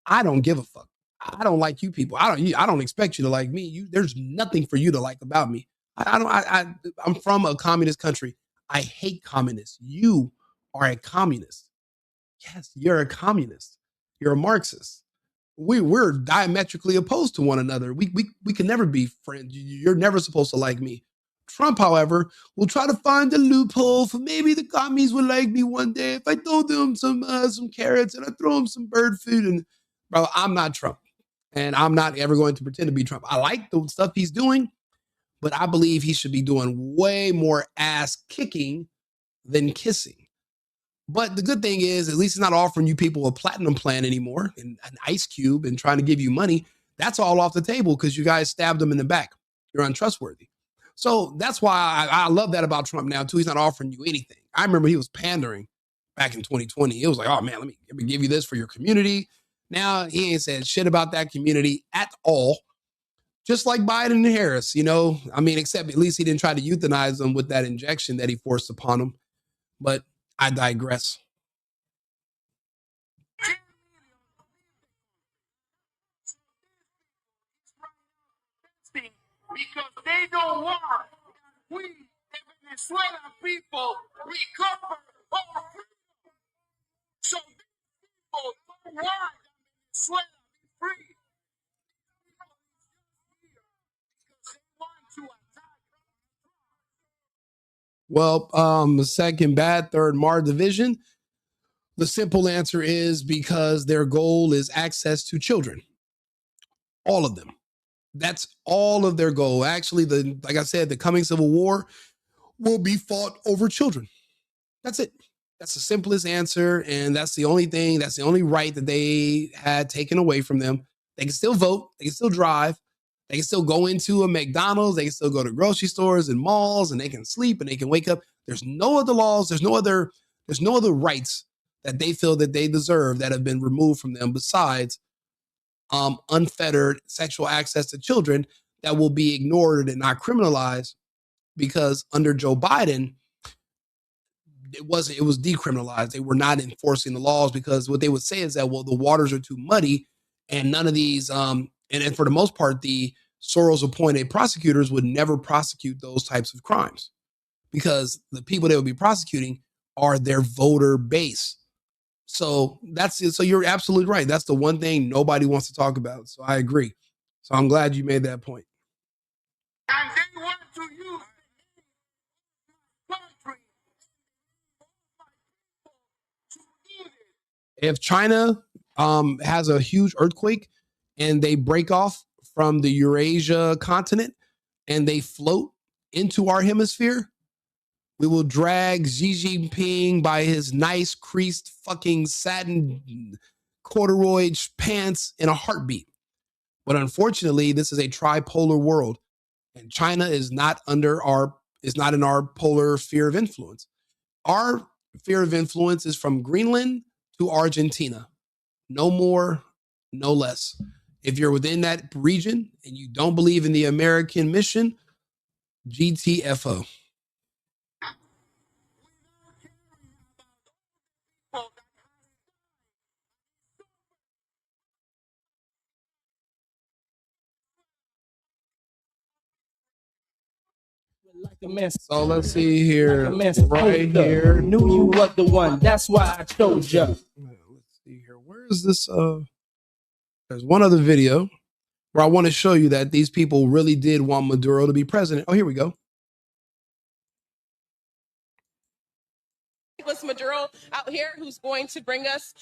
I don't give a fuck. I don't like you people. I don't expect you to like me. There's nothing for you to like about me. I'm from a communist country. I hate communists. You are a communist. Yes, you're a communist. You're a Marxist. We're diametrically opposed to one another. We can never be friends. You're never supposed to like me. Trump, however, will try to find a loophole for maybe the commies would like me one day if I throw them some carrots and I throw them some bird food. And bro, I'm not Trump, and I'm not ever going to pretend to be Trump. I like the stuff he's doing, but I believe he should be doing way more ass kicking than kissing. But the good thing is, at least he's not offering you people a platinum plan anymore and an ice cube and trying to give you money. That's all off the table because you guys stabbed him in the back. You're untrustworthy. So that's why I love that about Trump now, too. He's not offering you anything. I remember he was pandering back in 2020. It was like, oh, man, let me give you this for your community. Now he ain't said shit about that community at all. Just like Biden and Harris, except at least he didn't try to euthanize them with that injection that he forced upon them. But I digress. Because they don't want we, the Venezuelan people, recover our freedom. So these people don't want Venezuela to be free. Because they want to attack. Well, second bad, third Mar division. The simple answer is because their goal is access to children. All of them. That's all of their goal. Actually, like I said, the coming civil war will be fought over children. That's it. That's the simplest answer. And that's the only right that they had taken away from them. They can still vote. They can still drive. They can still go into a McDonald's. They can still go to grocery stores and malls, and they can sleep and they can wake up. There's no other laws. There's no other rights that they feel that they deserve that have been removed from them besides unfettered sexual access to children that will be ignored and not criminalized, because under Joe Biden, it was decriminalized. They were not enforcing the laws because what they would say is that, well, the waters are too muddy and none of these and for the most part, the Soros appointed prosecutors would never prosecute those types of crimes because the people they would be prosecuting are their voter base. So so you're absolutely right. That's the one thing nobody wants to talk about. So I agree. So I'm glad you made that point. And they want to use country to eat it. If China has a huge earthquake and they break off from the Eurasia continent and they float into our hemisphere, we will drag Xi Jinping by his nice creased fucking satin corduroy pants in a heartbeat. But unfortunately, this is a tripolar world, and China is not in our polar sphere of influence. Our sphere of influence is from Greenland to Argentina. No more, no less. If you're within that region and you don't believe in the American mission, GTFO. Like a mess. So let's see here. Like a mess. Right here. Knew you was the one. That's why I chose you. Let's see here. Where is this? There's one other video where I want to show you that these people really did want Maduro to be president. Oh, here we go. Nicolás Maduro out here who's going to bring us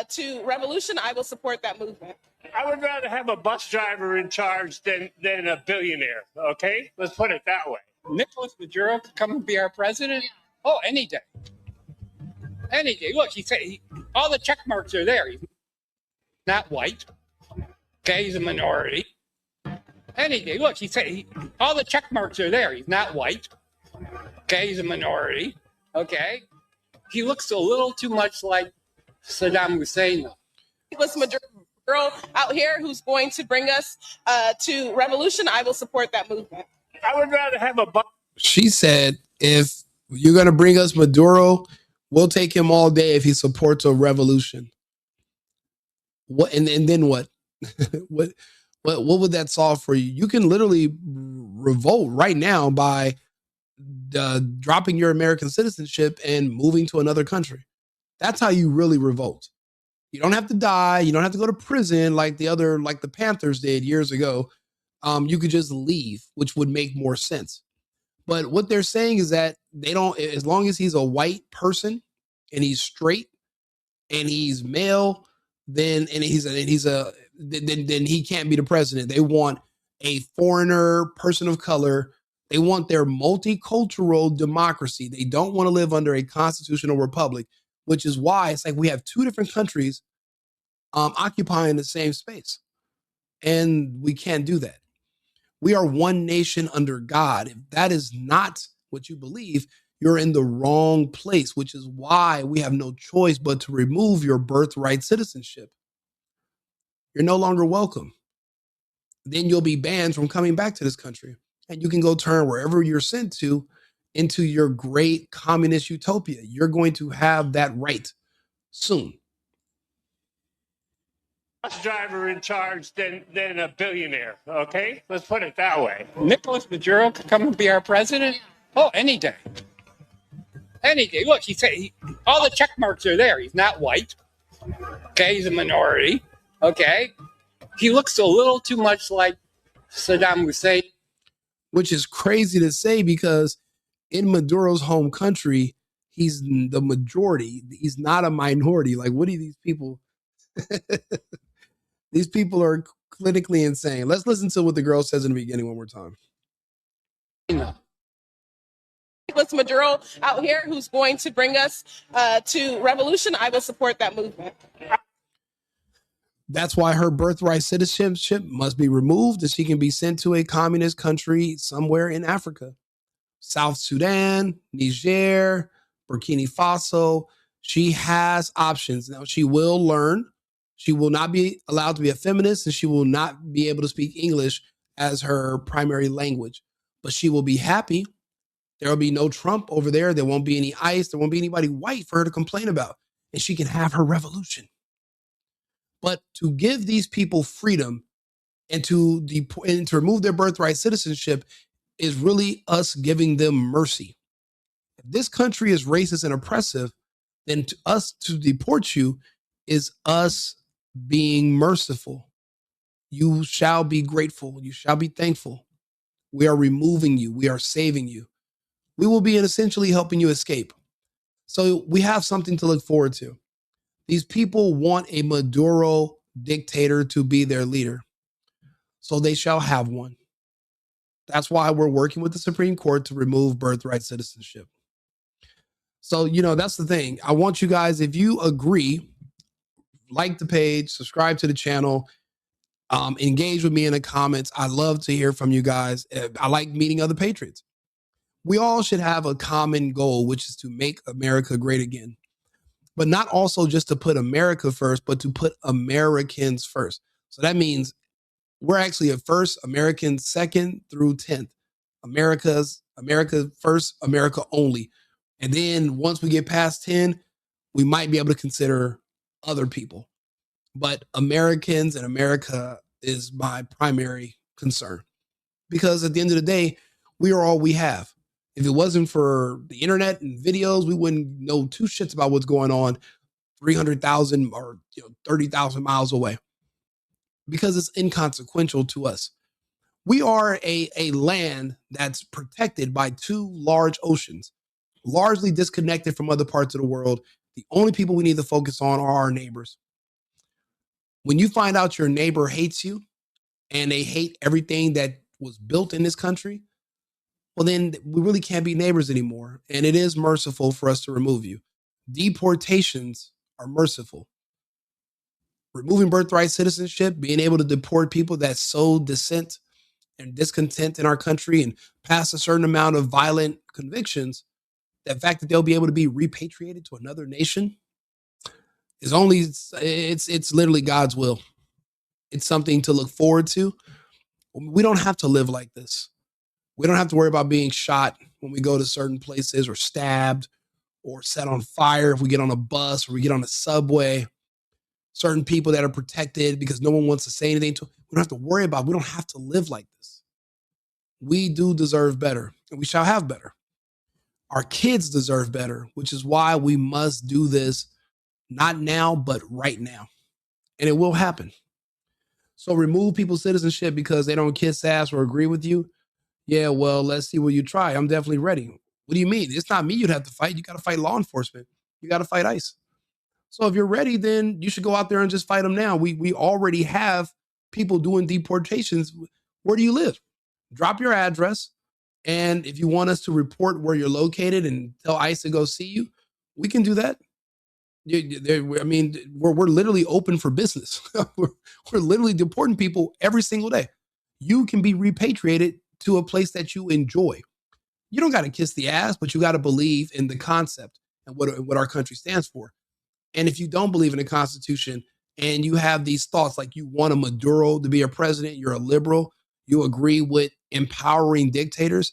to revolution. I will support that movement. I would rather have a bus driver in charge than a billionaire, okay? Let's put it that way. Nicolás Maduro could come and be our president? Oh, any day. Any day. Look, he said all the check marks are there. He's not white. Okay, he's a minority. Any day. Look, he said all the check marks are there. He's not white. Okay, he's a minority. Okay. He looks a little too much like Saddam Hussein, though. Nicolás Maduro out here who's going to bring us to revolution. I will support that movement. I would rather have a bus. She said, if you're going to bring us Maduro, we'll take him all day if he supports a revolution. What and then what? what would that solve for you? You can literally revolt right now by dropping your American citizenship and moving to another country. That's how you really revolt. You don't have to die. You don't have to go to prison like the Panthers did years ago. You could just leave, which would make more sense. But what they're saying is that they don't, as long as he's a white person and he's straight and he's male, then he can't be the president. They want a foreigner, person of color. They want their multicultural democracy. They don't want to live under a constitutional republic, which is why it's like we have two different countries occupying the same space. And we can't do that. We are one nation under God. If that is not what you believe, you're in the wrong place, which is why we have no choice but to remove your birthright citizenship. You're no longer welcome. Then you'll be banned from coming back to this country. And you can go turn wherever you're sent to into your great communist utopia. You're going to have that right soon. Bus driver in charge than a billionaire, okay? Let's put it that way. Nicolás Maduro could come and be our president? Oh, any day. Any day. Look, he said all the check marks are there. He's not white. Okay, he's a minority. Okay. He looks a little too much like Saddam Hussein. Which is crazy to say because in Maduro's home country, he's the majority. He's not a minority. Like, what are these people? These people are clinically insane. Let's listen to what the girl says in the beginning one more time. Nicolás Maduro out here who's going to bring us to revolution. I will support that movement. That's why her birthright citizenship must be removed and she can be sent to a communist country somewhere in Africa. South Sudan, Niger, Burkina Faso. She has options. Now, she will learn. She will not be allowed to be a feminist, and she will not be able to speak English as her primary language. But she will be happy. There will be no Trump over there. There won't be any ICE. There won't be anybody white for her to complain about. And she can have her revolution. But to give these people freedom and to remove their birthright citizenship is really us giving them mercy. If this country is racist and oppressive, then to deport you is us being merciful. You shall be grateful. You shall be thankful. We are removing you. We are saving you. We will be essentially helping you escape. So we have something to look forward to. These people want a Maduro dictator to be their leader. So they shall have one. That's why we're working with the Supreme Court to remove birthright citizenship. So, that's the thing. I want you guys, if you agree, like the page, subscribe to the channel, engage with me in the comments. I love to hear from you guys. I like meeting other patriots. We all should have a common goal, which is to make America great again. But not also just to put America first, but to put Americans first. So that means we're actually at first, Americans second through 10th. America first, America only. And then once we get past 10, we might be able to consider other people. But Americans and America is my primary concern. Because at the end of the day, we are all we have. If it wasn't for the internet and videos, we wouldn't know two shits about what's going on 300,000 or 30,000 miles away. Because it's inconsequential to us. We are a land that's protected by two large oceans, largely disconnected from other parts of the world. The only people we need to focus on are our neighbors. When you find out your neighbor hates you and they hate everything that was built in this country, well, then we really can't be neighbors anymore. And it is merciful for us to remove you. Deportations are merciful. Removing birthright citizenship, being able to deport people that sow dissent and discontent in our country and pass a certain amount of violent convictions, the fact that they'll be able to be repatriated to another nation is it's literally God's will. It's something to look forward to. We don't have to live like this. We don't have to worry about being shot when we go to certain places or stabbed or set on fire if we get on a bus or we get on a subway. Certain people that are protected because no one wants to say anything to them. We don't have to worry about it. We don't have to live like this. We do deserve better, and we shall have better. Our kids deserve better, which is why we must do this, not now, but right now. And it will happen. So remove people's citizenship because they don't kiss ass or agree with you. Yeah, well, let's see what you try. I'm definitely ready. What do you mean? It's not me you'd have to fight. You got to fight law enforcement. You got to fight ICE. So if you're ready, then you should go out there and just fight them now. We already have people doing deportations. Where do you live? Drop your address. And if you want us to report where you're located and tell ICE to go see you, we can do that. We're literally open for business. we're literally deporting people every single day. You can be repatriated to a place that you enjoy. You don't got to kiss the ass, but you got to believe in the concept and what our country stands for. And if you don't believe in the Constitution and you have these thoughts like you want a Maduro to be a president, you're a liberal, you agree with empowering dictators,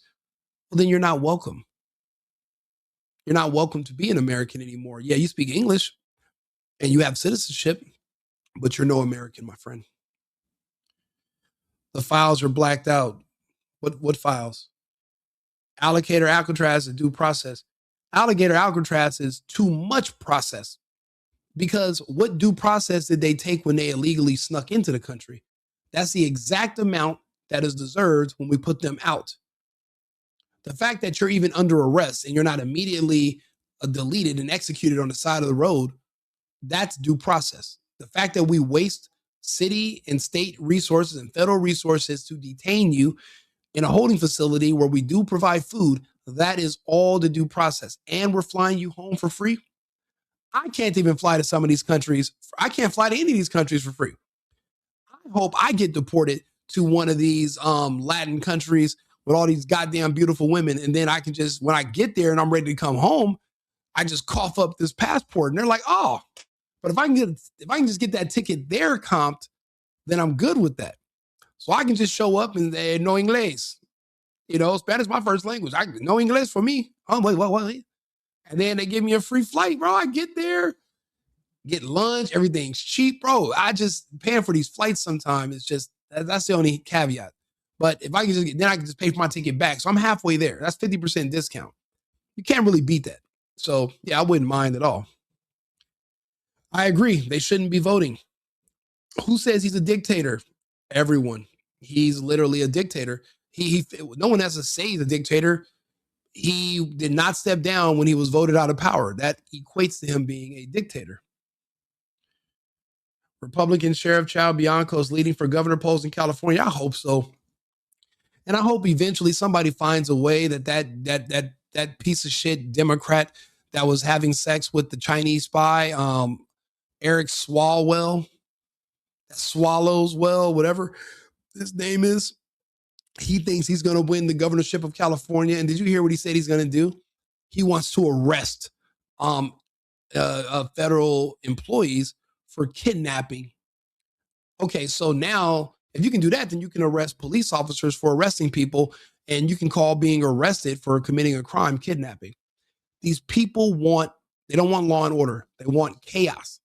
well, then you're not welcome. You're not welcome to be an American anymore. Yeah, you speak English and you have citizenship, but you're no American, my friend. The files are blacked out. What files? Alligator Alcatraz is due process. Alligator Alcatraz is too much process. Because what due process did they take when they illegally snuck into the country? That's the exact amount that is deserved when we put them out. The fact that you're even under arrest and you're not immediately deleted and executed on the side of the road, that's due process. The fact that we waste city and state resources and federal resources to detain you in a holding facility where we do provide food, that is all the due process. And we're flying you home for free. I can't even fly to some of these countries. I can't fly to any of these countries for free. I hope I get deported to one of these Latin countries with all these goddamn beautiful women. And then I can just, when I get there and I'm ready to come home, I just cough up this passport. And they're like, oh, but if I can just get that ticket there comped, then I'm good with that. So I can just show up and they no inglés. Spanish is my first language. I no inglés for me. Oh, wait. And then they give me a free flight, bro. I get there, get lunch, everything's cheap, bro. I just paying for these flights sometimes. It's just, that's the only caveat. But if I can just then I can just pay for my ticket back. So I'm halfway there. That's 50% discount. You can't really beat that. So yeah, I wouldn't mind at all. I agree. They shouldn't be voting. Who says he's a dictator? Everyone. He's literally a dictator. No one has to say he's a dictator. He did not step down when he was voted out of power. That equates to him being a dictator. Republican Sheriff Chao Bianco is leading for governor polls in California. I hope so. And I hope eventually somebody finds a way that piece of shit Democrat that was having sex with the Chinese spy, Eric Swalwell, whatever his name is. He thinks he's going to win the governorship of California. And did you hear what he said he's going to do? He wants to arrest federal employees for kidnapping. Okay, so now if you can do that, then you can arrest police officers for arresting people, and you can call being arrested for committing a crime kidnapping. These people they don't want law and order. They want chaos.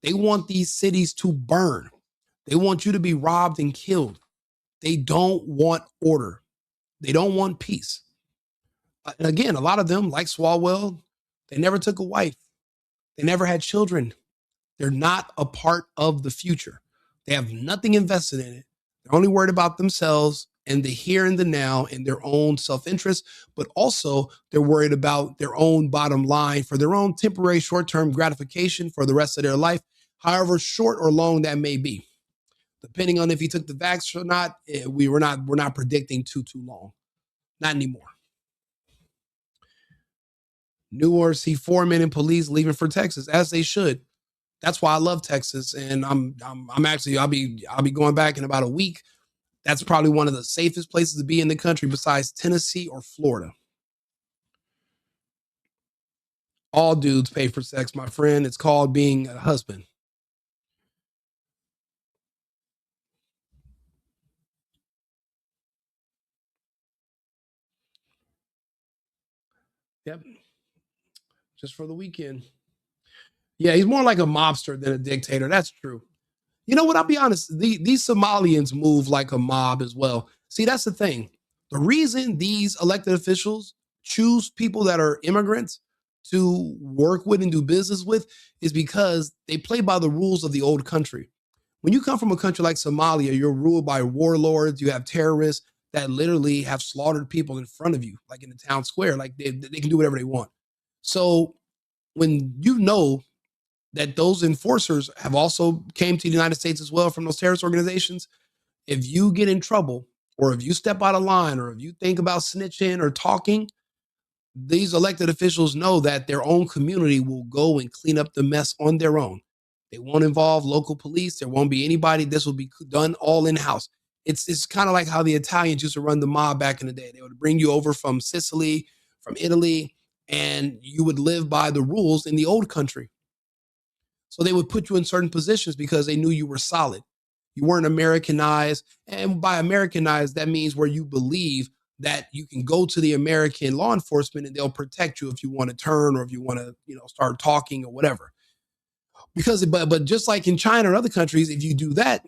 They want these cities to burn. They want you to be robbed and killed. They don't want order. They don't want peace. And again, a lot of them, like Swalwell, they never took a wife. They never had children. They're not a part of the future. They have nothing invested in it. They're only worried about themselves and the here and the now and their own self-interest, but also they're worried about their own bottom line for their own temporary short-term gratification for the rest of their life, however short or long that may be. Depending on if he took the vax or not, we're not predicting too long. Not anymore. New Orleans see 4 men in police leaving for Texas, as they should. That's why I love Texas, and I'm actually I'll be going back in about a week. That's probably one of the safest places to be in the country besides Tennessee or Florida. All dudes pay for sex, my friend. It's called being a husband. Yep. Just for the weekend. Yeah, he's more like a mobster than a dictator. That's true. You know what? I'll be honest. These Somalians move like a mob as well. See, that's the thing. The reason these elected officials choose people that are immigrants to work with and do business with is because they play by the rules of the old country. When you come from a country like Somalia, you're ruled by warlords. You have terrorists that literally have slaughtered people in front of you, like in the town square. Like they can do whatever they want. So when you know that those enforcers have also came to the United States as well from those terrorist organizations, if you get in trouble or if you step out of line or if you think about snitching or talking, these elected officials know that their own community will go and clean up the mess on their own. They won't involve local police. There won't be anybody. This will be done all in-house. It's kind of like how the Italians used to run the mob back in the day. They would bring you over from Sicily, from Italy, and you would live by the rules in the old country. So they would put you in certain positions because they knew you were solid. You weren't Americanized. And by Americanized, that means where you believe that you can go to the American law enforcement and they'll protect you if you want to turn or if you want to, start talking or whatever. Because, but just like in China or other countries, if you do that,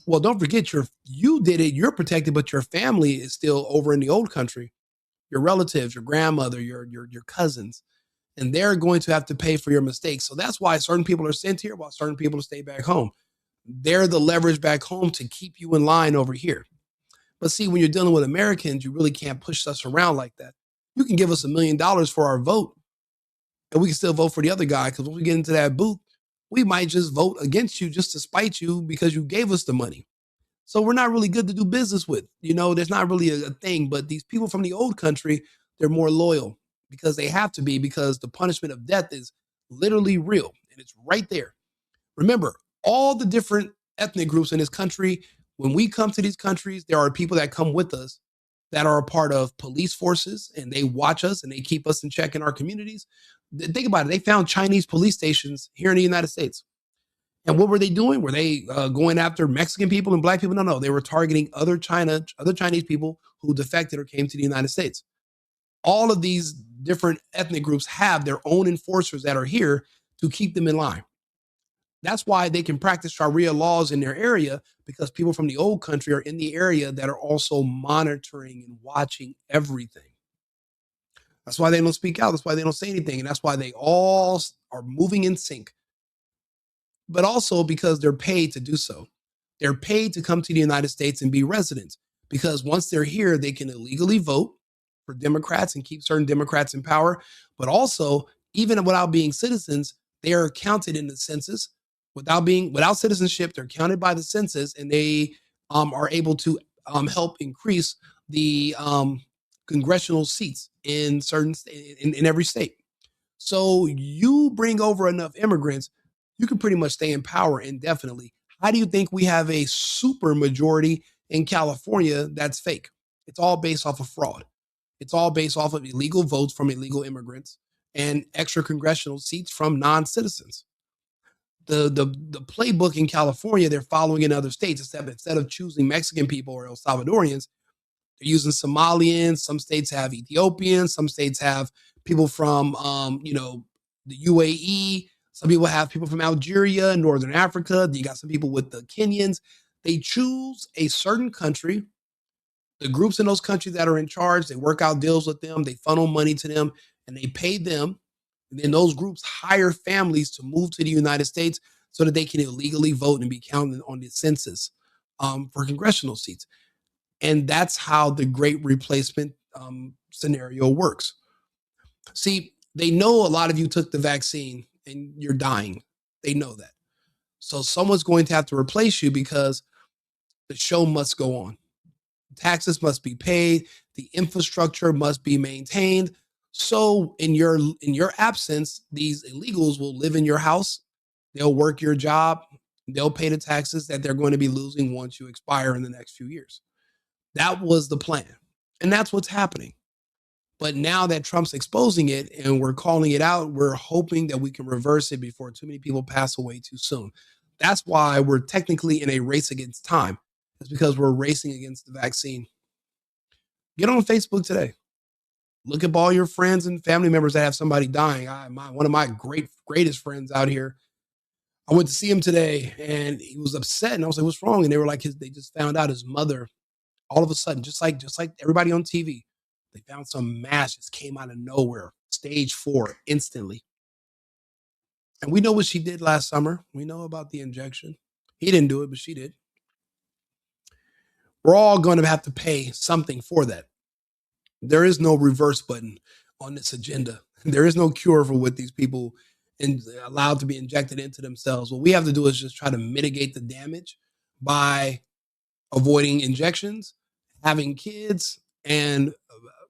well, don't forget you did it, you're protected, but your family is still over in the old country. Your relatives, your grandmother, your cousins, and they're going to have to pay for your mistakes. So that's why certain people are sent here while certain people stay back home. They're the leverage back home to keep you in line over here. But see, when you're dealing with Americans, you really can't push us around like that. You can give us $1 million for our vote, and we can still vote for the other guy, because when we get into that booth, we might just vote against you just to spite you because you gave us the money. So we're not really good to do business with. There's not really a thing. But these people from the old country, they're more loyal because they have to be, because the punishment of death is literally real, and it's right there. Remember, all the different ethnic groups in this country, when we come to these countries, there are people that come with us that are a part of police forces, and they watch us and they keep us in check in our communities. Think about it. They found Chinese police stations here in the United States. And what were they doing? Were they going after Mexican people and black people? No, they were targeting other Chinese people who defected or came to the United States. All of these different ethnic groups have their own enforcers that are here to keep them in line. That's why they can practice Sharia laws in their area, because people from the old country are in the area that are also monitoring and watching everything. That's why they don't speak out. That's why they don't say anything. And that's why they all are moving in sync. But also because they're paid to do so. They're paid to come to the United States and be residents, because once they're here, they can illegally vote for Democrats and keep certain Democrats in power. But also, even without being citizens, they are counted in the census. Without citizenship, they're counted by the census, and they are able to help increase the congressional seats in every state. So you bring over enough immigrants, you can pretty much stay in power indefinitely. How do you think we have a super majority in California that's fake? It's all based off of fraud. It's all based off of illegal votes from illegal immigrants and extra congressional seats from non-citizens. The playbook in California, they're following in other states. Instead of choosing Mexican people or El Salvadorians, they're using Somalians. Some states have Ethiopians. Some states have people from the UAE. Some people have people from Algeria, Northern Africa. You got some people with the Kenyans. They choose a certain country. The groups in those countries that are in charge, they work out deals with them. They funnel money to them, and they pay them. And then those groups hire families to move to the United States so that they can illegally vote and be counted on the census for congressional seats. And that's how the great replacement scenario works. See, they know a lot of you took the vaccine and you're dying. They know that. So someone's going to have to replace you, because the show must go on. Taxes must be paid. The infrastructure must be maintained. So in your absence, these illegals will live in your house. They'll work your job. They'll pay the taxes that they're going to be losing once you expire in the next few years. That was the plan. And that's what's happening. But now that Trump's exposing it and we're calling it out, we're hoping that we can reverse it before too many people pass away too soon. That's why we're technically in a race against time. It's because we're racing against the vaccine. Get on Facebook today. Look up all your friends and family members that have somebody dying. One of my greatest friends out here, I went to see him today, and he was upset. And I was like, "What's wrong?" And they were like, they just found out his mother, all of a sudden, just like everybody on TV, they found some mass just came out of nowhere, stage 4, instantly. And we know what she did last summer. We know about the injection. He didn't do it, but she did. We're all going to have to pay something for that. There is no reverse button on this agenda. There is no cure for what these people allowed to be injected into themselves. What we have to do is just try to mitigate the damage by avoiding injections, having kids, and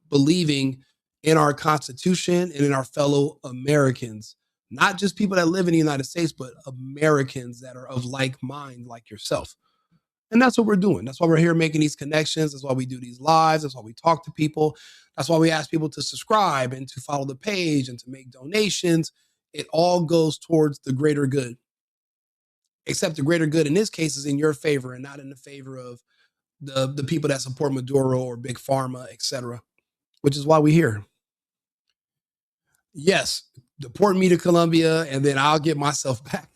believing in our Constitution and in our fellow Americans. Not just people that live in the United States, but Americans that are of like mind, like yourself. And that's what we're doing. That's why we're here making these connections. That's why we do these lives. That's why we talk to people. That's why we ask people to subscribe and to follow the page and to make donations. It all goes towards the greater good. Except the greater good in this case is in your favor and not in the favor of the people that support Maduro or Big Pharma, etc. Which is why we're here. Yes, deport me to Colombia, and then I'll get myself back.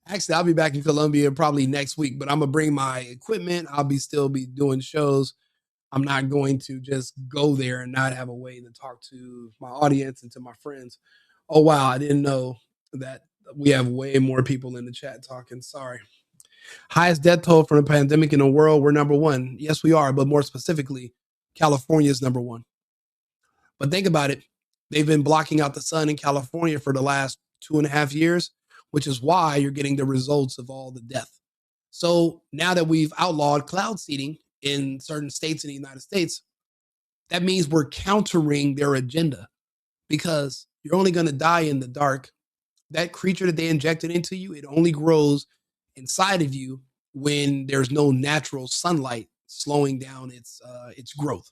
Actually, I'll be back in Colombia probably next week, but I'm going to bring my equipment. I'll still be doing shows. I'm not going to just go there and not have a way to talk to my audience and to my friends. Oh, wow. I didn't know that we have way more people in the chat talking. Sorry. Highest death toll from the pandemic in the world. We're number 1. Yes, we are. But more specifically, California is number 1. But think about it. They've been blocking out the sun in California for the last 2.5 years, which is why you're getting the results of all the death. So now that we've outlawed cloud seeding in certain states in the United States, that means we're countering their agenda, because you're only going to die in the dark. That creature that they injected into you, it only grows inside of you when there's no natural sunlight slowing down its growth.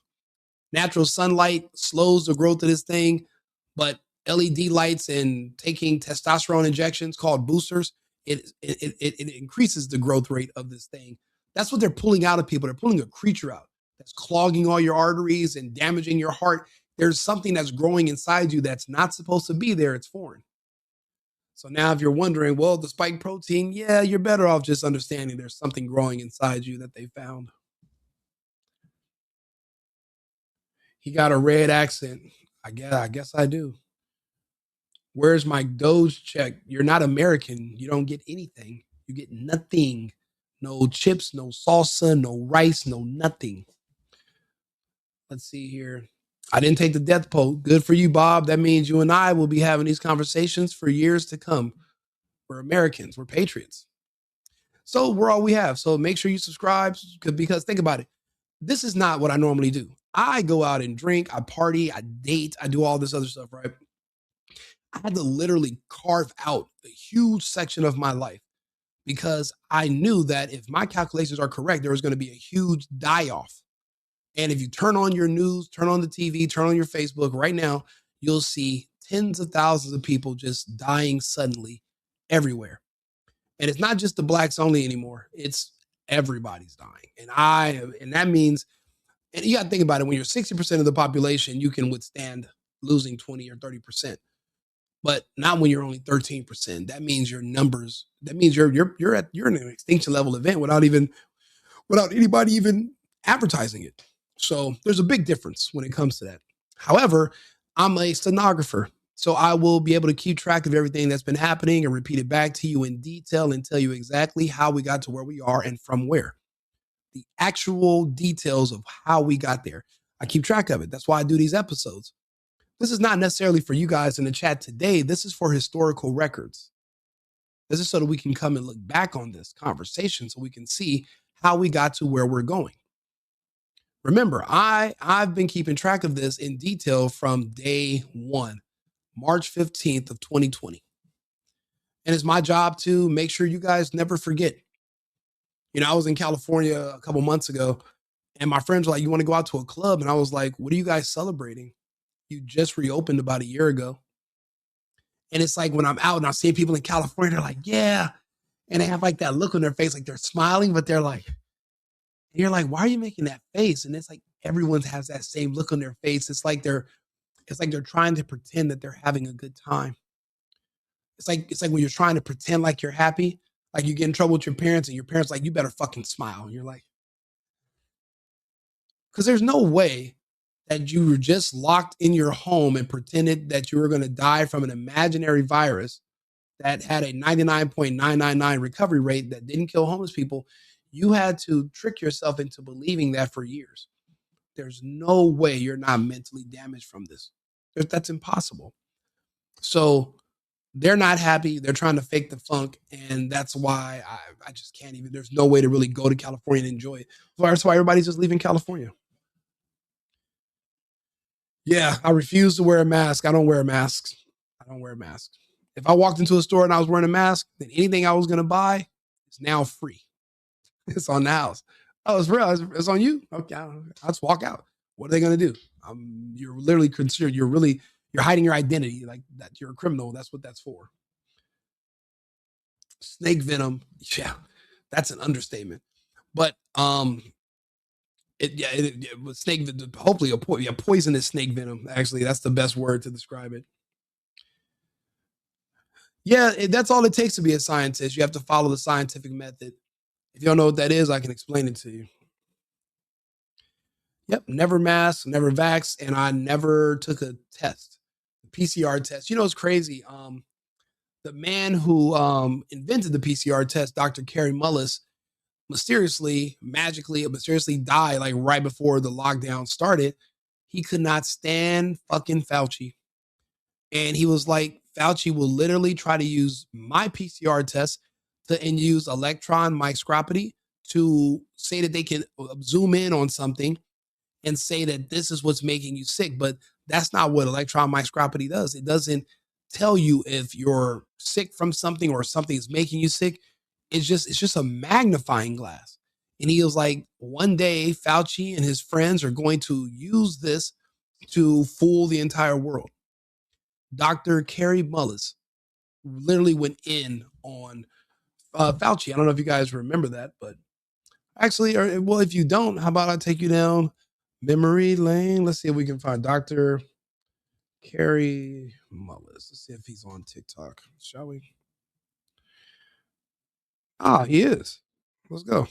Natural sunlight slows the growth of this thing, but LED lights and taking testosterone injections called boosters, it increases the growth rate of this thing. That's what they're pulling out of people. They're pulling a creature out that's clogging all your arteries and damaging your heart. There's something that's growing inside you that's not supposed to be there. It's foreign. So now if you're wondering, well, the spike protein, yeah, you're better off just understanding there's something growing inside you that they found. He got a red accent. I guess I do. Where's my Doge check? You're not American. You don't get anything. You get nothing. No chips, no salsa, no rice, no nothing. Let's see here. I didn't take the death poll. Good for you, Bob. That means you and I will be having these conversations for years to come. We're Americans. We're patriots. So we're all we have. So make sure you subscribe because think about it. This is not what I normally do. I go out and drink, I party, I date, I do all this other stuff, right? I had to literally carve out a huge section of my life because I knew that if my calculations are correct, there was going to be a huge die-off. And if you turn on your news, turn on the TV, turn on your Facebook right now, you'll see tens of thousands of people just dying suddenly everywhere. And it's not just the blacks only anymore. It's everybody's dying. And that means, and you got to think about it, when you're 60% of the population, you can withstand losing 20 or 30%. But not when you're only 13%. That means your numbers, that means you're in an extinction level event without anybody even advertising it. So there's a big difference when it comes to that. However, I'm a stenographer, so I will be able to keep track of everything that's been happening and repeat it back to you in detail and tell you exactly how we got to where we are and from where. The actual details of how we got there. I keep track of it. That's why I do these episodes. This is not necessarily for you guys in the chat today. This is for historical records. This is so that we can come and look back on this conversation so we can see how we got to where we're going. Remember, I've been keeping track of this in detail from day one, March 15th of 2020. And it's my job to make sure you guys never forget. You know, I was in California a couple months ago and my friends were like, you want to go out to a club? And I was like, what are you guys celebrating? You just reopened about a year ago. And it's like when I'm out and I see people in California, they're like, yeah. And they have like that look on their face, like they're smiling, but they're like, and you're like, why are you making that face? And it's like everyone has that same look on their face. It's like they're trying to pretend that they're having a good time. It's like when you're trying to pretend like you're happy, like you get in trouble with your parents and your parents like, you better fucking smile. And you're like, because there's no way that you were just locked in your home and pretended that you were going to die from an imaginary virus that had a 99.999 recovery rate that didn't kill homeless people. You had to trick yourself into believing that for years. There's no way you're not mentally damaged from this. That's impossible. So they're not happy. They're trying to fake the funk. And that's why I just can't even, there's no way to really go to California and enjoy it. That's why everybody's just leaving California. Yeah, I refuse to wear a mask. I don't wear masks. If I walked into a store and I was wearing a mask, then anything I was going to buy is now free. It's on the house. Oh, it's real. It's on you. Okay, I'll just walk out. What are they going to do? You're literally considered. You're hiding your identity, like that. You're a criminal. That's what that's for. Snake venom. Yeah, that's an understatement. But snake. Hopefully, a poisonous snake venom. Actually, that's the best word to describe it. Yeah, that's all it takes to be a scientist. You have to follow the scientific method. If you don't know what that is, I can explain it to you. Yep, never mask, never vax, and I never took a test, a PCR test. You know, it's crazy. The man who invented the PCR test, Dr. Kary Mullis, mysteriously died like right before the lockdown started. He could not stand fucking Fauci. And he was like, Fauci will literally try to use my PCR test and use electron microscopy to say that they can zoom in on something and say that this is what's making you sick. But that's not what electron microscopy does. It doesn't tell you if you're sick from something or something is making you sick. It's just a magnifying glass. And he was like, one day Fauci and his friends are going to use this to fool the entire world. Dr. Carrie Mullis literally went in on Fauci. I don't know if you guys remember that, but actually, well, if you don't, how about I take you down memory lane? Let's see if we can find Dr. Carrie Mullis. Let's see if he's on TikTok, shall we? Ah, he is. Let's go.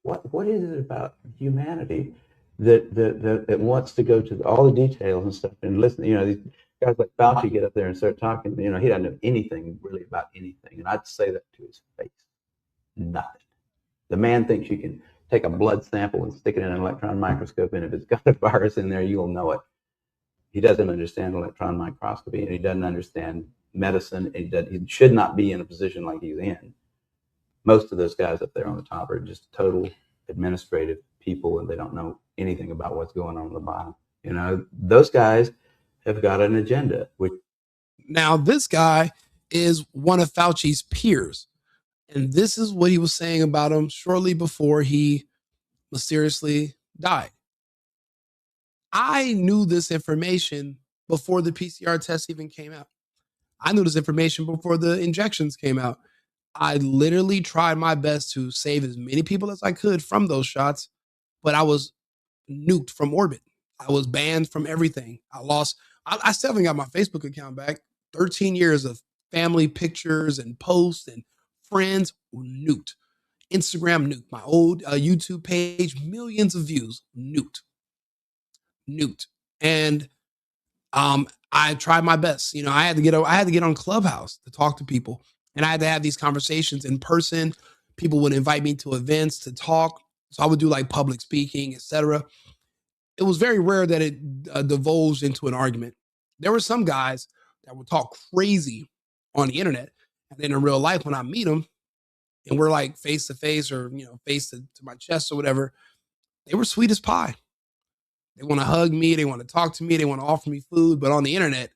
What is it about humanity that wants to go to all the details and stuff and listen? You know, these guys like Fauci get up there and start talking. You know, he doesn't know anything really about anything, and I'd say that to his face. Nothing. The man thinks you can take a blood sample and stick it in an electron microscope, and if it's got a virus in there, you'll know it. He doesn't understand electron microscopy, and he doesn't understand medicine. And he should not be in a position like he's in. Most of those guys up there on the top are just total administrative people, and they don't know anything about what's going on the bottom. You know, those guys have got an agenda. Now, this guy is one of Fauci's peers, and this is what he was saying about him shortly before he mysteriously died. I knew this information before the PCR test even came out. I knew this information before the injections came out. I literally tried my best to save as many people as I could from those shots, but I was nuked from orbit. I was banned from everything. I still haven't got my Facebook account back. 13 years of family pictures and posts and friends nuked. Instagram nuked. My old YouTube page, millions of views, nuked. And I tried my best. You know, I had to get on Clubhouse to talk to people, and I had to have these conversations in person. People would invite me to events to talk, so I would do like public speaking, etc. It was very rare that it divulged into an argument. There were some guys that would talk crazy on the internet, and then in real life, when I meet them, and we're like face to face or face to my chest or whatever, they were sweet as pie. They want to hug me. They want to talk to me. They want to offer me food. But on the internet,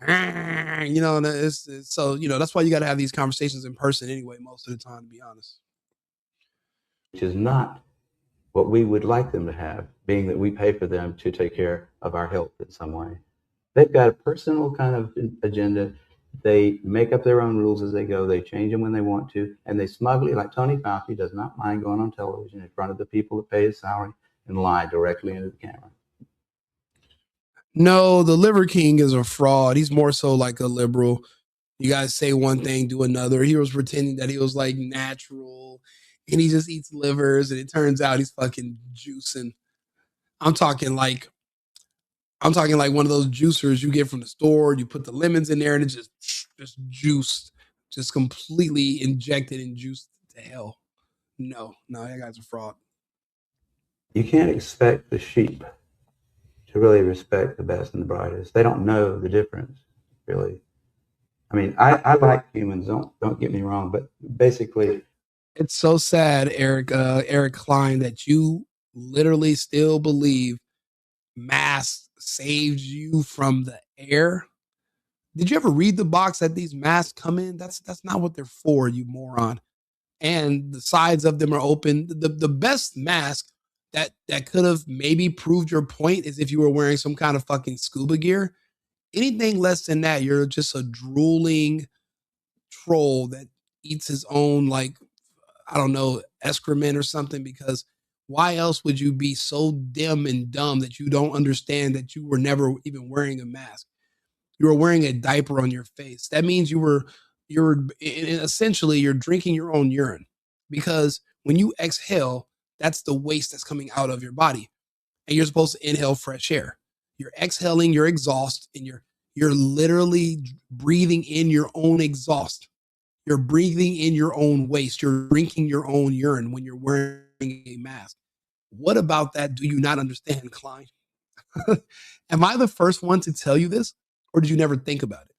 so that's why you got to have these conversations in person anyway, most of the time, to be honest. Which is not what we would like them to have, being that we pay for them to take care of our health in some way. They've got a personal kind of agenda. They make up their own rules as they go. They change them when they want to. And they smugly, like Tony Fauci, does not mind going on television in front of the people that pay his salary and lie directly into the camera. No, the Liver King is a fraud. He's more so like a liberal. You guys say one thing, do another. He was pretending that he was like natural and he just eats livers, and it turns out he's fucking juicing. I'm talking like one of those juicers you get from the store. You put the lemons in there and it's just juiced, just completely injected and juiced to hell. No, that guy's a fraud. You can't expect the sheep to really respect the best and the brightest. They don't know the difference, really. I mean, I like humans. Don't get me wrong, but basically, it's so sad, Eric Klein, that you literally still believe masks saved you from the air. Did you ever read the box that these masks come in? That's not what they're for, you moron. And the sides of them are open. The best mask that could have maybe proved your point is if you were wearing some kind of fucking scuba gear. Anything less than that, you're just a drooling troll that eats his own, like, I don't know, excrement or something, because why else would you be so dim and dumb that you don't understand that you were never even wearing a mask? You were wearing a diaper on your face. That means you're essentially you're drinking your own urine, because when you exhale, that's the waste that's coming out of your body, and you're supposed to inhale fresh air. You're exhaling your exhaust, and you're literally breathing in your own exhaust. You're breathing in your own waste. You're drinking your own urine when you're wearing a mask. What about that do you not understand, Klein? Am I the first one to tell you this, or did you never think about it?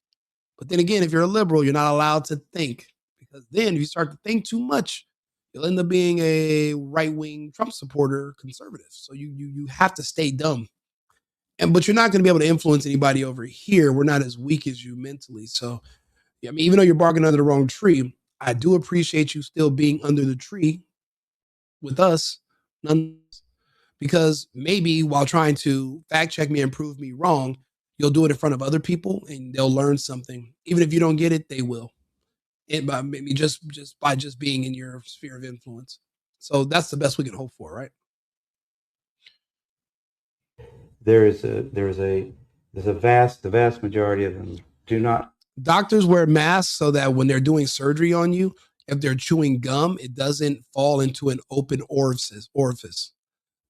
But then again, if you're a liberal, you're not allowed to think, because then if you start to think too much, you'll end up being a right-wing Trump supporter conservative. So you have to stay dumb. But you're not going to be able to influence anybody over here. We're not as weak as you mentally. So, I mean, even though you're barking under the wrong tree, I do appreciate you still being under the tree With us, none. Because maybe while trying to fact check me and prove me wrong, you'll do it in front of other people and they'll learn something. Even if you don't get it, they will. It by maybe just by just being in your sphere of influence. So that's the best we can hope for, right? The vast majority of them do not. Doctors wear masks so that when they're doing surgery on you, if they're chewing gum, it doesn't fall into an open orifice,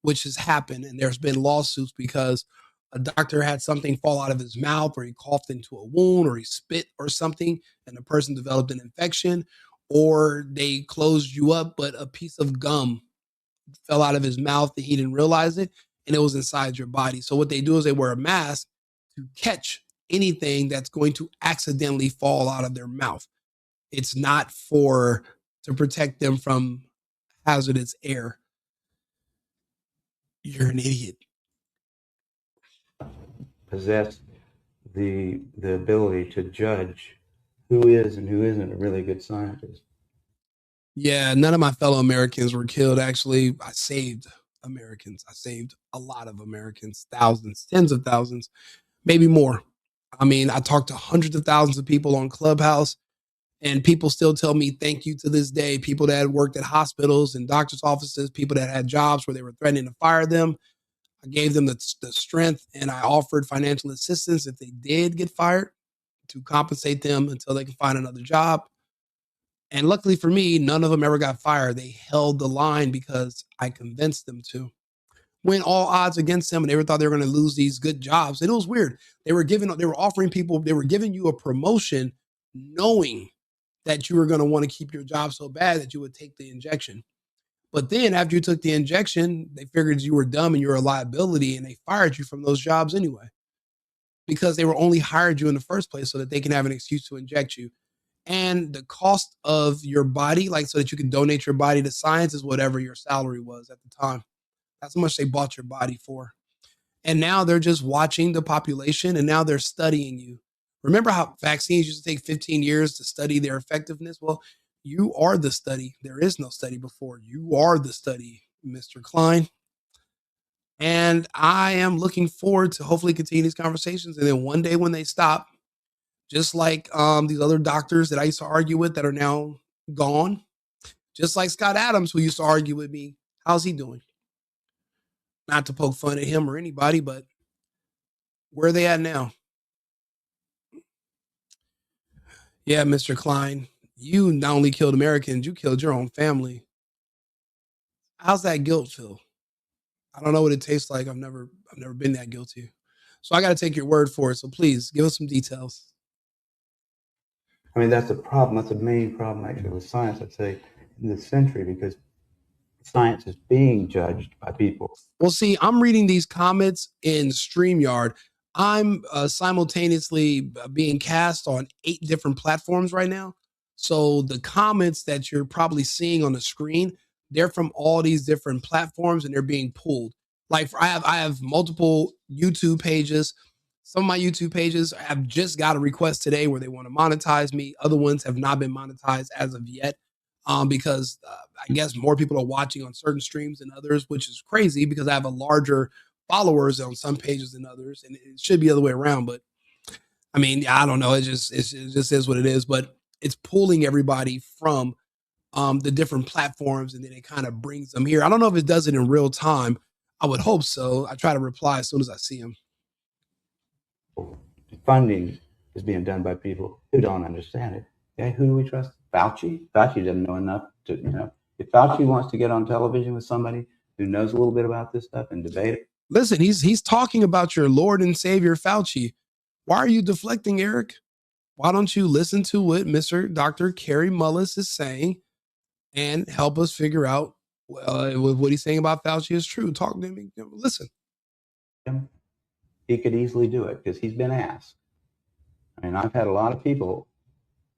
which has happened. And there's been lawsuits because a doctor had something fall out of his mouth, or he coughed into a wound, or he spit or something, and the person developed an infection, or they closed you up, but a piece of gum fell out of his mouth and he didn't realize it, and it was inside your body. So what they do is they wear a mask to catch anything that's going to accidentally fall out of their mouth. It's not to protect them from hazardous air. You're an idiot. Possess the ability to judge who is and who isn't a really good scientist. Yeah, none of my fellow Americans were killed. Actually, I saved Americans. I saved a lot of Americans, thousands, tens of thousands, maybe more. I mean, I talked to hundreds of thousands of people on Clubhouse, and people still tell me thank you to this day. People that had worked at hospitals and doctors' offices, people that had jobs where they were threatening to fire them. I gave them the strength, and I offered financial assistance if they did get fired to compensate them until they can find another job. And luckily for me, none of them ever got fired. They held the line because I convinced them to. When all odds against them, and they thought they were going to lose these good jobs. And it was weird. They were giving you a promotion knowing that you were going to want to keep your job so bad that you would take the injection. But then after you took the injection, they figured you were dumb and you were a liability, and they fired you from those jobs anyway, because they were only hired you in the first place so that they can have an excuse to inject you. And the cost of your body, like so that you can donate your body to science, is whatever your salary was at the time. That's how much they bought your body for. And now they're just watching the population, and now they're studying you. Remember how vaccines used to take 15 years to study their effectiveness? Well, you are the study. There is no study before. You are the study, Mr. Klein. And I am looking forward to hopefully continue these conversations. And then one day when they stop, just like these other doctors that I used to argue with that are now gone, just like Scott Adams, who used to argue with me, how's he doing? Not to poke fun at him or anybody, but where are they at now? Yeah, Mr. Klein, you not only killed Americans, you killed your own family. How's that guilt feel? I don't know what it tastes like. I've never been that guilty. So I got to take your word for it. So please give us some details. I mean, that's a problem. That's a main problem, actually, with science, I'd say, in this century, because science is being judged by people. Well, see, I'm reading these comments in StreamYard. I'm simultaneously being cast on 8 different platforms right now. So the comments that you're probably seeing on the screen, they're from all these different platforms, and they're being pulled. Like I have multiple YouTube pages. Some of my YouTube pages have just got a request today where they want to monetize me. Other ones have not been monetized as of yet, because I guess more people are watching on certain streams than others, which is crazy because I have a larger followers on some pages than others, and it should be the other way around. But I mean, I don't know. It just is what it is. But it's pulling everybody from the different platforms, and then it kind of brings them here. I don't know if it does it in real time. I would hope so. I try to reply as soon as I see them. Funding is being done by people who don't understand it. Okay, who do we trust? Fauci? Fauci doesn't know enough to, if Fauci wants to get on television with somebody who knows a little bit about this stuff and debate it. Listen, he's talking about your Lord and Savior Fauci. Why are you deflecting, Eric? Why don't you listen to what Mr. Dr. Kerry Mullis is saying and help us figure out what he's saying about Fauci is true? Talk to me. Listen. He could easily do it because he's been asked. I mean, I've had a lot of people,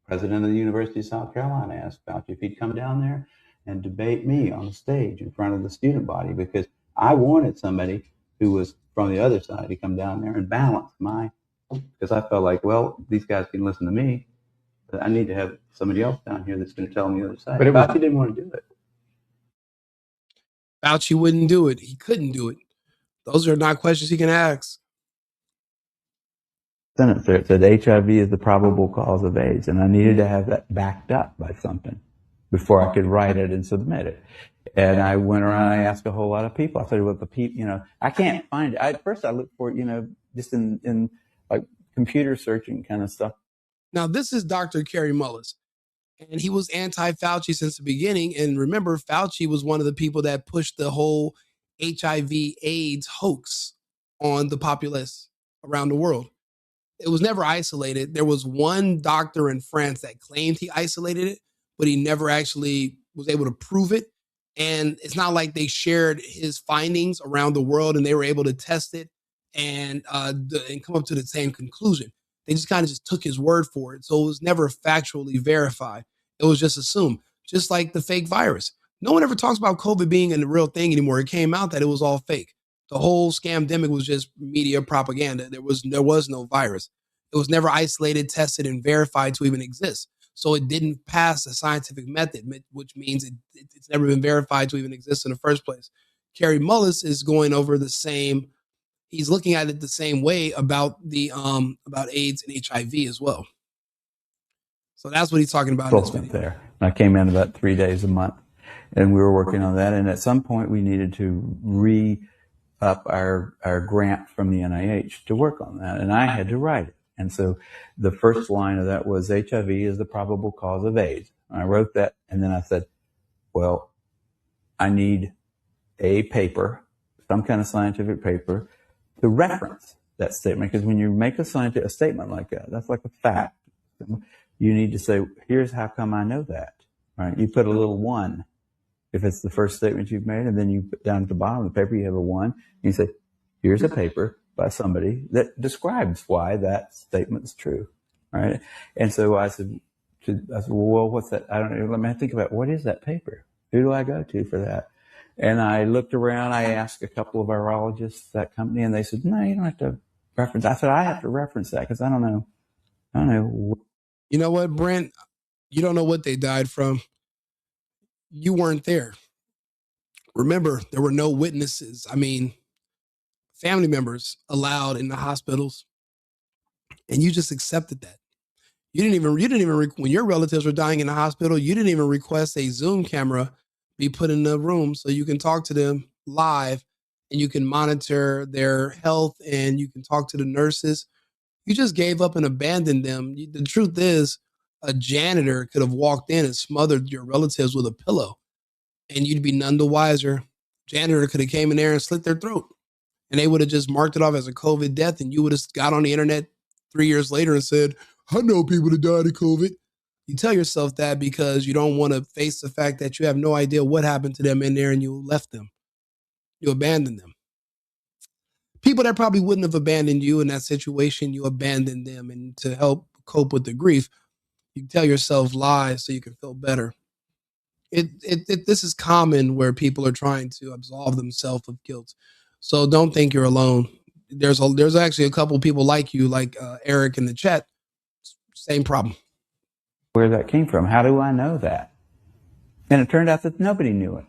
president of the University of South Carolina asked Fauci if he'd come down there and debate me on the stage in front of the student body, because I wanted somebody who was from the other side to come down there and balance because I felt like, well, these guys can listen to me, but I need to have somebody else down here that's going to tell them the other side. But Fauci didn't want to do it. Fauci wouldn't do it. He couldn't do it. Those are not questions he can ask. Sentence there, it said HIV is the probable cause of AIDS, and I needed to have that backed up by something before I could write it and submit it. And I went around, I asked a whole lot of people. I said, well, the people, I can't find it. At first I looked for it, just in like computer searching kind of stuff. Now, this is Dr. Kerry Mullis, and he was anti-Fauci since the beginning. And remember, Fauci was one of the people that pushed the whole HIV AIDS hoax on the populace around the world. It was never isolated. There was one doctor in France that claimed he isolated it, but he never actually was able to prove it. And it's not like they shared his findings around the world and they were able to test it and come up to the same conclusion. They just kind of just took his word for it. So it was never factually verified. It was just assumed, just like the fake virus. No one ever talks about COVID being a real thing anymore. It came out that it was all fake. The whole scamdemic was just media propaganda. There was no virus. It was never isolated, tested, and verified to even exist. So it didn't pass a scientific method, which means it's never been verified to even exist in the first place. Kerry Mullis is going over the same. He's looking at it the same way about the about AIDS and HIV as well. So that's what he's talking about in this video. There, I came in about 3 days a month, and we were working on that. And at some point, we needed to re-up our grant from the NIH to work on that, and I had to write it. And so the first line of that was HIV is the probable cause of AIDS. And I wrote that, and then I said, well, I need a paper, some kind of scientific paper, to reference that statement. Because when you make a statement like that, that's like a fact. You need to say, here's how come I know that. Right? You put a little one if it's the first statement you've made, and then you put down at the bottom of the paper, you have a one, and you say, here's a paper by somebody that describes why that statement is true, right? And so I said, well, what's that? I don't know. Let me think about what is that paper? Who do I go to for that? And I looked around. I asked a couple of virologists, that company, and they said, no, you don't have to reference. I said, I have to reference that because I don't know. You know what, Brent? You don't know what they died from. You weren't there. Remember, there were no witnesses. I mean, family members allowed in the hospitals, and you just accepted that. You didn't even when your relatives were dying in the hospital, you didn't even request a Zoom camera be put in the room so you can talk to them live and you can monitor their health and you can talk to the nurses. You just gave up and abandoned them. The truth is, a janitor could have walked in and smothered your relatives with a pillow, and you'd be none the wiser. Janitor could have came in there and slit their throat. And they would have just marked it off as a COVID death, and you would have got on the internet 3 years later and said, I know people that died of COVID. You tell yourself that because you don't want to face the fact that you have no idea what happened to them in there and you left them. You abandoned them. People that probably wouldn't have abandoned you in that situation, you abandoned them. And to help cope with the grief, you tell yourself lies so you can feel better. This is common where people are trying to absolve themselves of guilt. So don't think you're alone. There's actually a couple people like you, like Eric in the chat. Same problem. Where that came from? How do I know that? And it turned out that nobody knew it.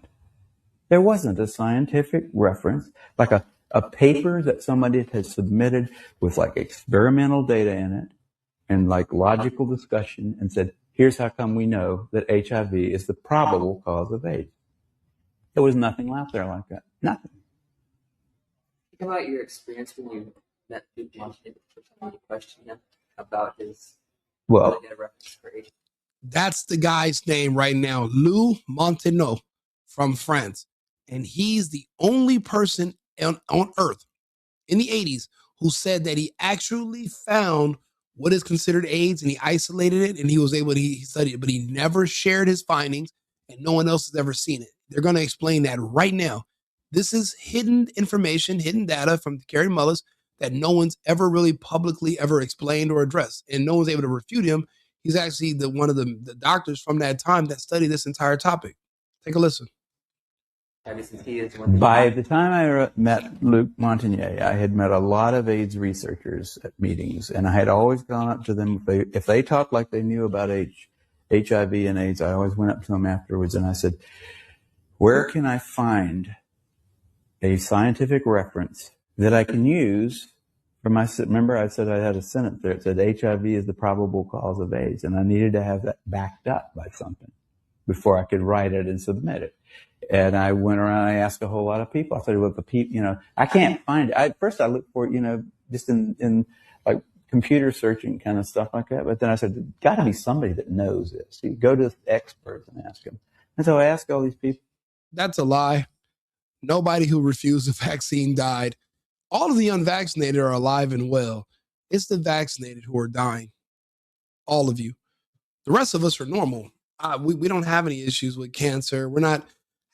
There wasn't a scientific reference, like a paper that somebody had submitted with like experimental data in it and like logical discussion and said, here's how come we know that HIV is the probable cause of AIDS. There was nothing out there like that. Nothing. Think about your experience when you met Luke Montenegro and you questioned him about his reference for HIV. That's the guy's name right now, Lou Montenegro from France. And he's the only person on Earth in the 80s who said that he actually found what is considered AIDS and he isolated it and he studied it, but he never shared his findings and no one else has ever seen it. They're going to explain that right now. This is hidden information, hidden data from Kerry Mullis that no one's ever really publicly ever explained or addressed, and no one's able to refute him. He's actually one of the doctors from that time that studied this entire topic. Take a listen. By the time I met Luc Montagnier, I had met a lot of AIDS researchers at meetings, and I had always gone up to them. If they talked like they knew about HIV and AIDS, I always went up to them afterwards and I said, where can I find a scientific reference that I can use for my, remember I said I had a sentence there. It said HIV is the probable cause of AIDS, and I needed to have that backed up by something before I could write it and submit it. And I went around, I asked a whole lot of people. I said, well, the people, you know, I can't find it. At first I looked for it, you know, just in like computer searching kind of stuff like that. But then I said, there's got to be somebody that knows this. You go to experts and ask them. And so I asked all these people. That's a lie. Nobody who refused the vaccine died. All of the unvaccinated are alive and well. It's the vaccinated who are dying. All of you. The rest of us are normal. We don't have any issues with cancer. We're not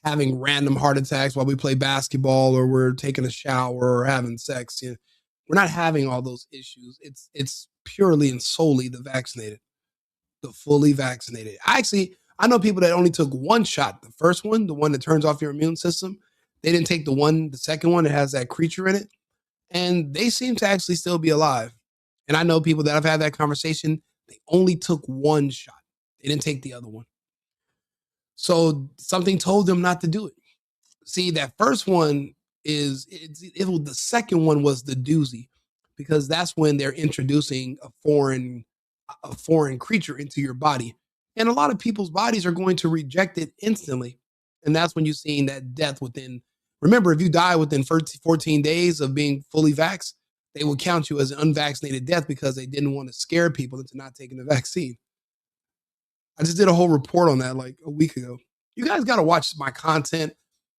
having random heart attacks while we play basketball or we're taking a shower or having sex. You know, we're not having all those issues. It's purely and solely the vaccinated, the fully vaccinated. I know people that only took one shot. The first one, the one that turns off your immune system. They didn't take the second one that has that creature in it. And they seem to actually still be alive. And I know people that have had that conversation. They only took one shot. They didn't take the other one. So something told them not to do it. See, that first one the second one was the doozy, because that's when they're introducing a foreign creature into your body. And a lot of people's bodies are going to reject it instantly. And that's when you're seeing that death within. Remember, if you die within 14 days of being fully vaxxed, they will count you as an unvaccinated death because they didn't want to scare people into not taking the vaccine. I just did a whole report on that like a week ago. You guys got to watch my content.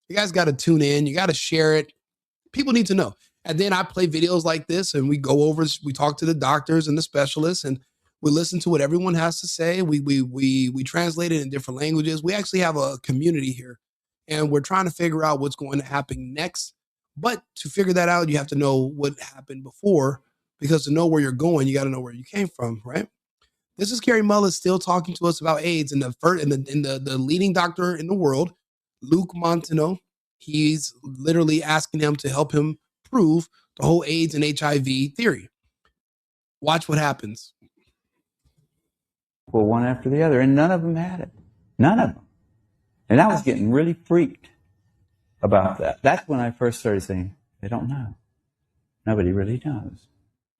You guys got to tune in. You got to share it. People need to know. And then I play videos like this and we talk to the doctors and the specialists and we listen to what everyone has to say. We translate it in different languages. We actually have a community here and we're trying to figure out what's going to happen next. But to figure that out, you have to know what happened before, because to know where you're going, you got to know where you came from, right? This is Kerry Mullis still talking to us about AIDS, and the leading doctor in the world, Luke Montano, he's literally asking him to help him prove the whole AIDS and HIV theory. Watch what happens. Well, one after the other, and none of them had it. None of them. And I was getting really freaked about that. That's when I first started saying, they don't know. Nobody really knows.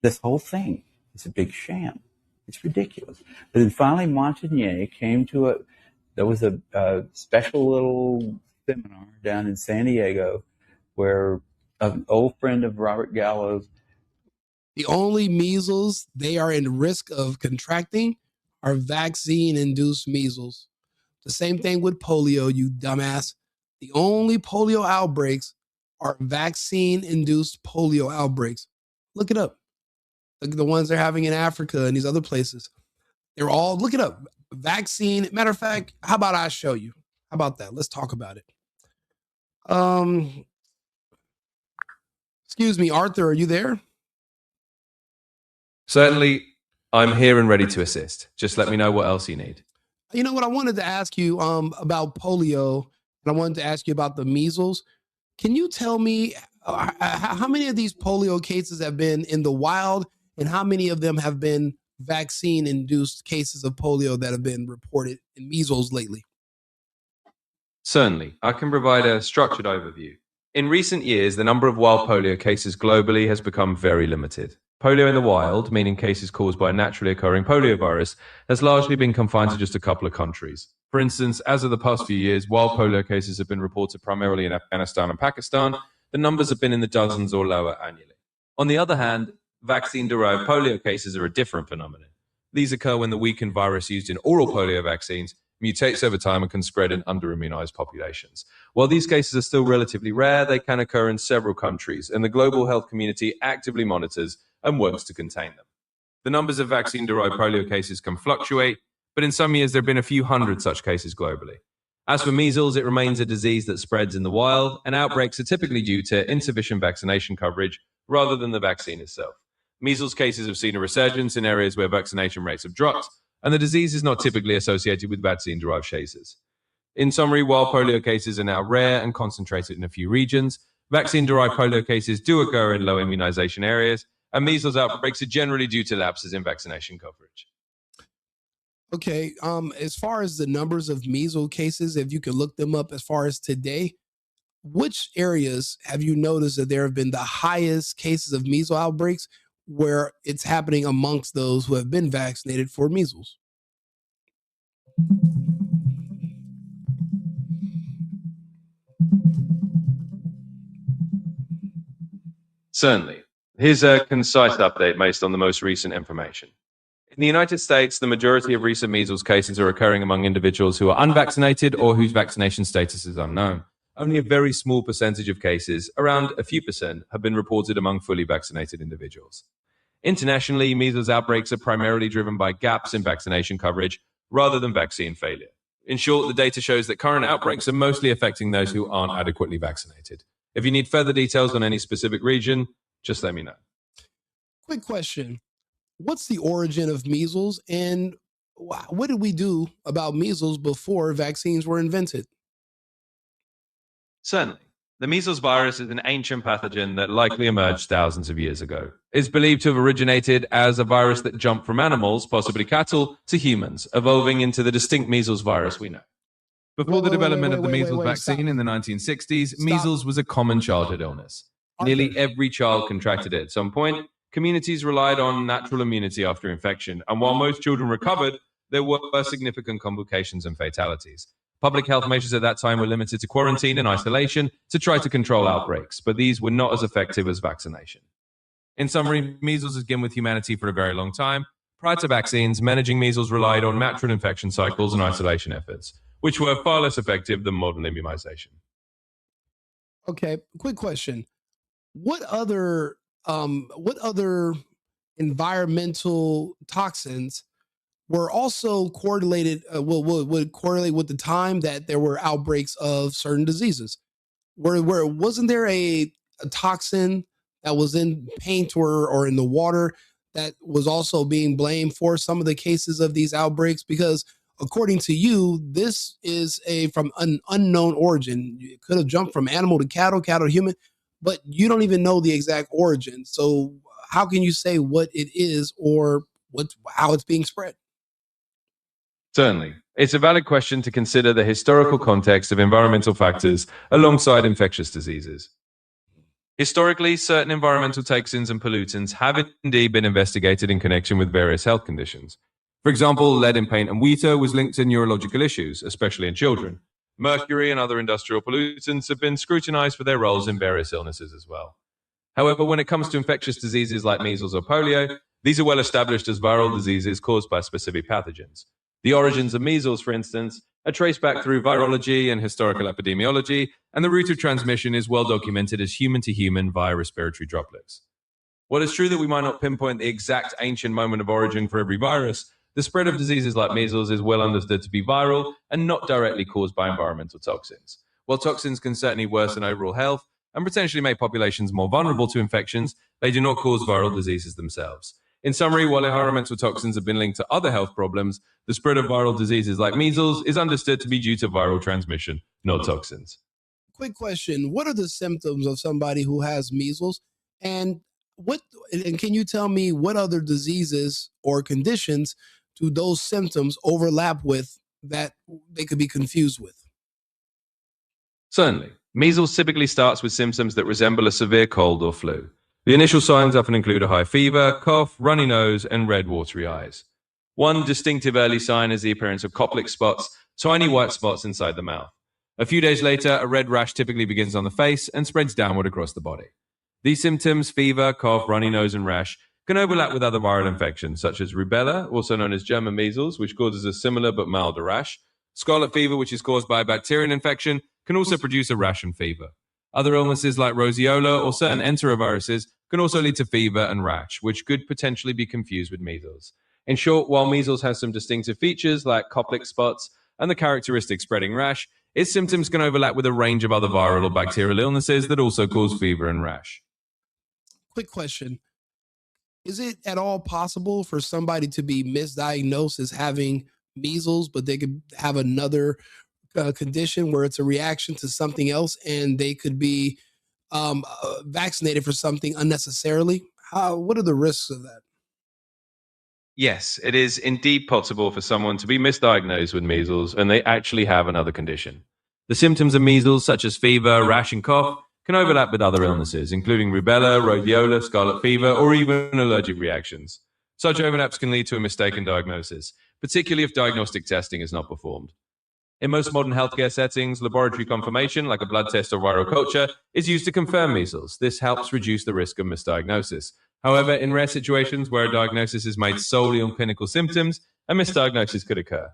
This whole thing is a big sham. It's ridiculous. But then finally Montagnier came to there was a special little seminar down in San Diego where an old friend of Robert Gallo's. The only measles they are in risk of contracting are vaccine-induced measles. The same thing with polio, you dumbass. The only polio outbreaks are vaccine-induced polio outbreaks. Look it up. Look at the ones they're having in Africa and these other places. They're all, look it up. Vaccine. Matter of fact, how about I show you? How about that? Let's talk about it. Excuse me, Arthur, are you there? Certainly, I'm here and ready to assist. Just let me know what else you need. You know what? I wanted to ask you about polio, and I wanted to ask you about the measles. Can you tell me how many of these polio cases have been in the wild, and how many of them have been vaccine-induced cases of polio that have been reported in measles lately? Certainly, I can provide a structured overview. In recent years, the number of wild polio cases globally has become very limited. Polio in the wild, meaning cases caused by a naturally occurring poliovirus, has largely been confined to just a couple of countries. For instance, as of the past few years, wild polio cases have been reported primarily in Afghanistan and Pakistan. The numbers have been in the dozens or lower annually. On the other hand, vaccine-derived polio cases are a different phenomenon. These occur when the weakened virus used in oral polio vaccines mutates over time and can spread in under-immunized populations. While these cases are still relatively rare, they can occur in several countries, and the global health community actively monitors and works to contain them. The numbers of vaccine-derived polio cases can fluctuate, but in some years there have been a few hundred such cases globally. As for measles, it remains a disease that spreads in the wild, and outbreaks are typically due to insufficient vaccination coverage rather than the vaccine itself. Measles cases have seen a resurgence in areas where vaccination rates have dropped, and the disease is not typically associated with vaccine-derived cases. In summary, while polio cases are now rare and concentrated in a few regions, vaccine-derived polio cases do occur in low immunization areas, and measles outbreaks are generally due to lapses in vaccination coverage. Okay, as far as the numbers of measles cases, if you could look them up as far as today, which areas have you noticed that there have been the highest cases of measles outbreaks where it's happening amongst those who have been vaccinated for measles? Certainly. Here's a concise update based on the most recent information. In the United States, the majority of recent measles cases are occurring among individuals who are unvaccinated or whose vaccination status is unknown. Only a very small percentage of cases, around a few percent, have been reported among fully vaccinated individuals. Internationally, measles outbreaks are primarily driven by gaps in vaccination coverage rather than vaccine failure. In short, the data shows that current outbreaks are mostly affecting those who aren't adequately vaccinated. If you need further details on any specific region, just let me know. Quick question. What's the origin of measles, and what did we do about measles before vaccines were invented? Certainly. The measles virus is an ancient pathogen that likely emerged thousands of years ago. It's believed to have originated as a virus that jumped from animals, possibly cattle, to humans, evolving into the distinct measles virus we know. Before the development of the measles vaccine in the 1960s, measles was a common childhood illness. Nearly every child contracted it at some point. Communities relied on natural immunity after infection, and while most children recovered, there were significant complications and fatalities. Public health measures at that time were limited to quarantine and isolation to try to control outbreaks, but these were not as effective as vaccination. In summary, measles has been with humanity for a very long time. Prior to vaccines, managing measles relied on natural infection cycles and isolation efforts, which were far less effective than modern immunization. Okay, quick question. What other environmental toxins were also correlated would correlate with the time that there were outbreaks of certain diseases? Where wasn't there a toxin that was in paint or in the water that was also being blamed for some of the cases of these outbreaks? Because according to you, this is from an unknown origin. It could have jumped from animal to cattle, cattle to human, but you don't even know the exact origin. So how can you say what it is or how it's being spread? Certainly. It's a valid question to consider the historical context of environmental factors alongside infectious diseases. Historically, certain environmental toxins and pollutants have indeed been investigated in connection with various health conditions. For example, lead in paint and wheater was linked to neurological issues, especially in children. Mercury and other industrial pollutants have been scrutinized for their roles in various illnesses as well. However, when it comes to infectious diseases like measles or polio, these are well established as viral diseases caused by specific pathogens. The origins of measles, for instance, are traced back through virology and historical epidemiology, and the route of transmission is well documented as human to human via respiratory droplets. While it's true that we might not pinpoint the exact ancient moment of origin for every virus, the spread of diseases like measles is well understood to be viral and not directly caused by environmental toxins. While toxins can certainly worsen overall health and potentially make populations more vulnerable to infections, they do not cause viral diseases themselves. In summary, while environmental toxins have been linked to other health problems, the spread of viral diseases like measles is understood to be due to viral transmission, not toxins. Quick question. What are the symptoms of somebody who has measles? And can you tell me what other diseases or conditions do those symptoms overlap with that they could be confused with? Certainly. Measles typically starts with symptoms that resemble a severe cold or flu. The initial signs often include a high fever, cough, runny nose, and red, watery eyes. One distinctive early sign is the appearance of Koplik spots, tiny white spots inside the mouth. A few days later, a red rash typically begins on the face and spreads downward across the body. These symptoms, fever, cough, runny nose, and rash, can overlap with other viral infections, such as rubella, also known as German measles, which causes a similar but milder rash. Scarlet fever, which is caused by a bacterial infection, can also produce a rash and fever. Other illnesses like roseola or certain enteroviruses can also lead to fever and rash, which could potentially be confused with measles. In short, while measles has some distinctive features like Koplik spots and the characteristic spreading rash, its symptoms can overlap with a range of other viral or bacterial illnesses that also cause fever and rash. Quick question. Is it at all possible for somebody to be misdiagnosed as having measles, but they could have another condition where it's a reaction to something else and they could be vaccinated for something unnecessarily? What are the risks of that? Yes, it is indeed possible for someone to be misdiagnosed with measles and they actually have another condition. The symptoms of measles, such as fever, rash, and cough, can overlap with other illnesses, including rubella, rhodiola, scarlet fever, or even allergic reactions. Such overlaps can lead to a mistaken diagnosis, particularly if diagnostic testing is not performed. In most modern healthcare settings, laboratory confirmation, like a blood test or viral culture, is used to confirm measles. This helps reduce the risk of misdiagnosis. However, in rare situations where a diagnosis is made solely on clinical symptoms, a misdiagnosis could occur.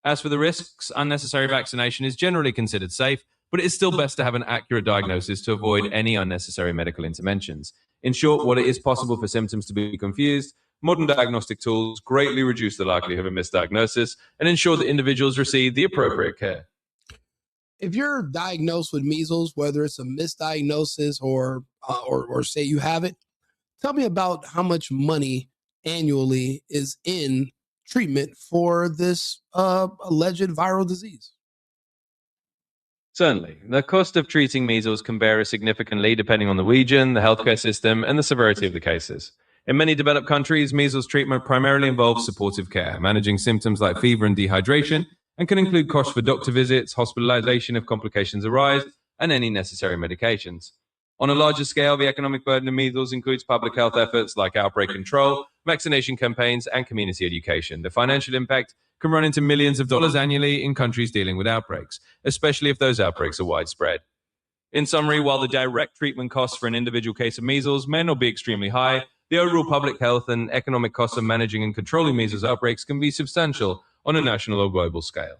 As for the risks, unnecessary vaccination is generally considered safe, but it is still best to have an accurate diagnosis to avoid any unnecessary medical interventions. In short, while it is possible for symptoms to be confused, modern diagnostic tools greatly reduce the likelihood of misdiagnosis and ensure that individuals receive the appropriate care. If you're diagnosed with measles, whether it's a misdiagnosis or say you have it, tell me about how much money annually is in treatment for this alleged viral disease. Certainly. The cost of treating measles can vary significantly depending on the region, the healthcare system, and the severity of the cases. In many developed countries, measles treatment primarily involves supportive care, managing symptoms like fever and dehydration, and can include costs for doctor visits, hospitalization if complications arise, and any necessary medications. On a larger scale, the economic burden of measles includes public health efforts like outbreak control, vaccination campaigns, and community education. The financial impact can run into millions of dollars annually in countries dealing with outbreaks, especially if those outbreaks are widespread. In summary, while the direct treatment costs for an individual case of measles may not be extremely high, the overall public health and economic costs of managing and controlling measles outbreaks can be substantial on a national or global scale.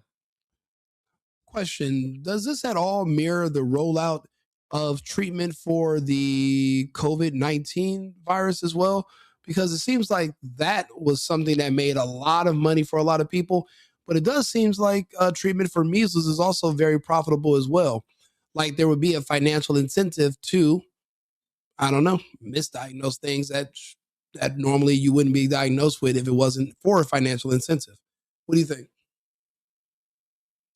Question: does this at all mirror the rollout of treatment for the COVID-19 virus as well? Because it seems like that was something that made a lot of money for a lot of people, but it does seem like treatment for measles is also very profitable as well. Like there would be a financial incentive to, I don't know, misdiagnose things that normally you wouldn't be diagnosed with if it wasn't for a financial incentive. What do you think?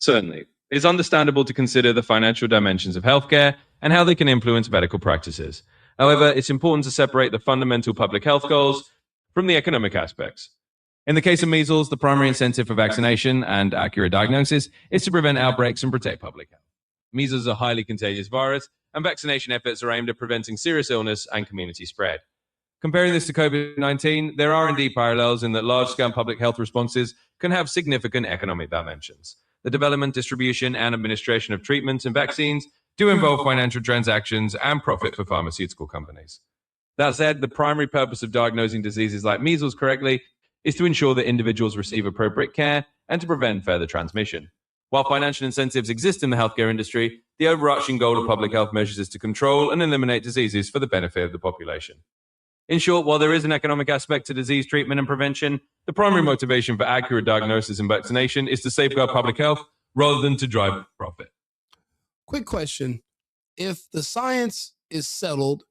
Certainly. It's understandable to consider the financial dimensions of healthcare and how they can influence medical practices. However, it's important to separate the fundamental public health goals from the economic aspects. In the case of measles, the primary incentive for vaccination and accurate diagnosis is to prevent outbreaks and protect public health. Measles is a highly contagious virus, and vaccination efforts are aimed at preventing serious illness and community spread. Comparing this to COVID-19, there are indeed parallels in that large-scale public health responses can have significant economic dimensions. The development, distribution, and administration of treatments and vaccines do involve financial transactions and profit for pharmaceutical companies. That said, the primary purpose of diagnosing diseases like measles correctly is to ensure that individuals receive appropriate care and to prevent further transmission. While financial incentives exist in the healthcare industry, the overarching goal of public health measures is to control and eliminate diseases for the benefit of the population. In short, while there is an economic aspect to disease treatment and prevention, the primary motivation for accurate diagnosis and vaccination is to safeguard public health rather than to drive profit. Quick question. If the science is settled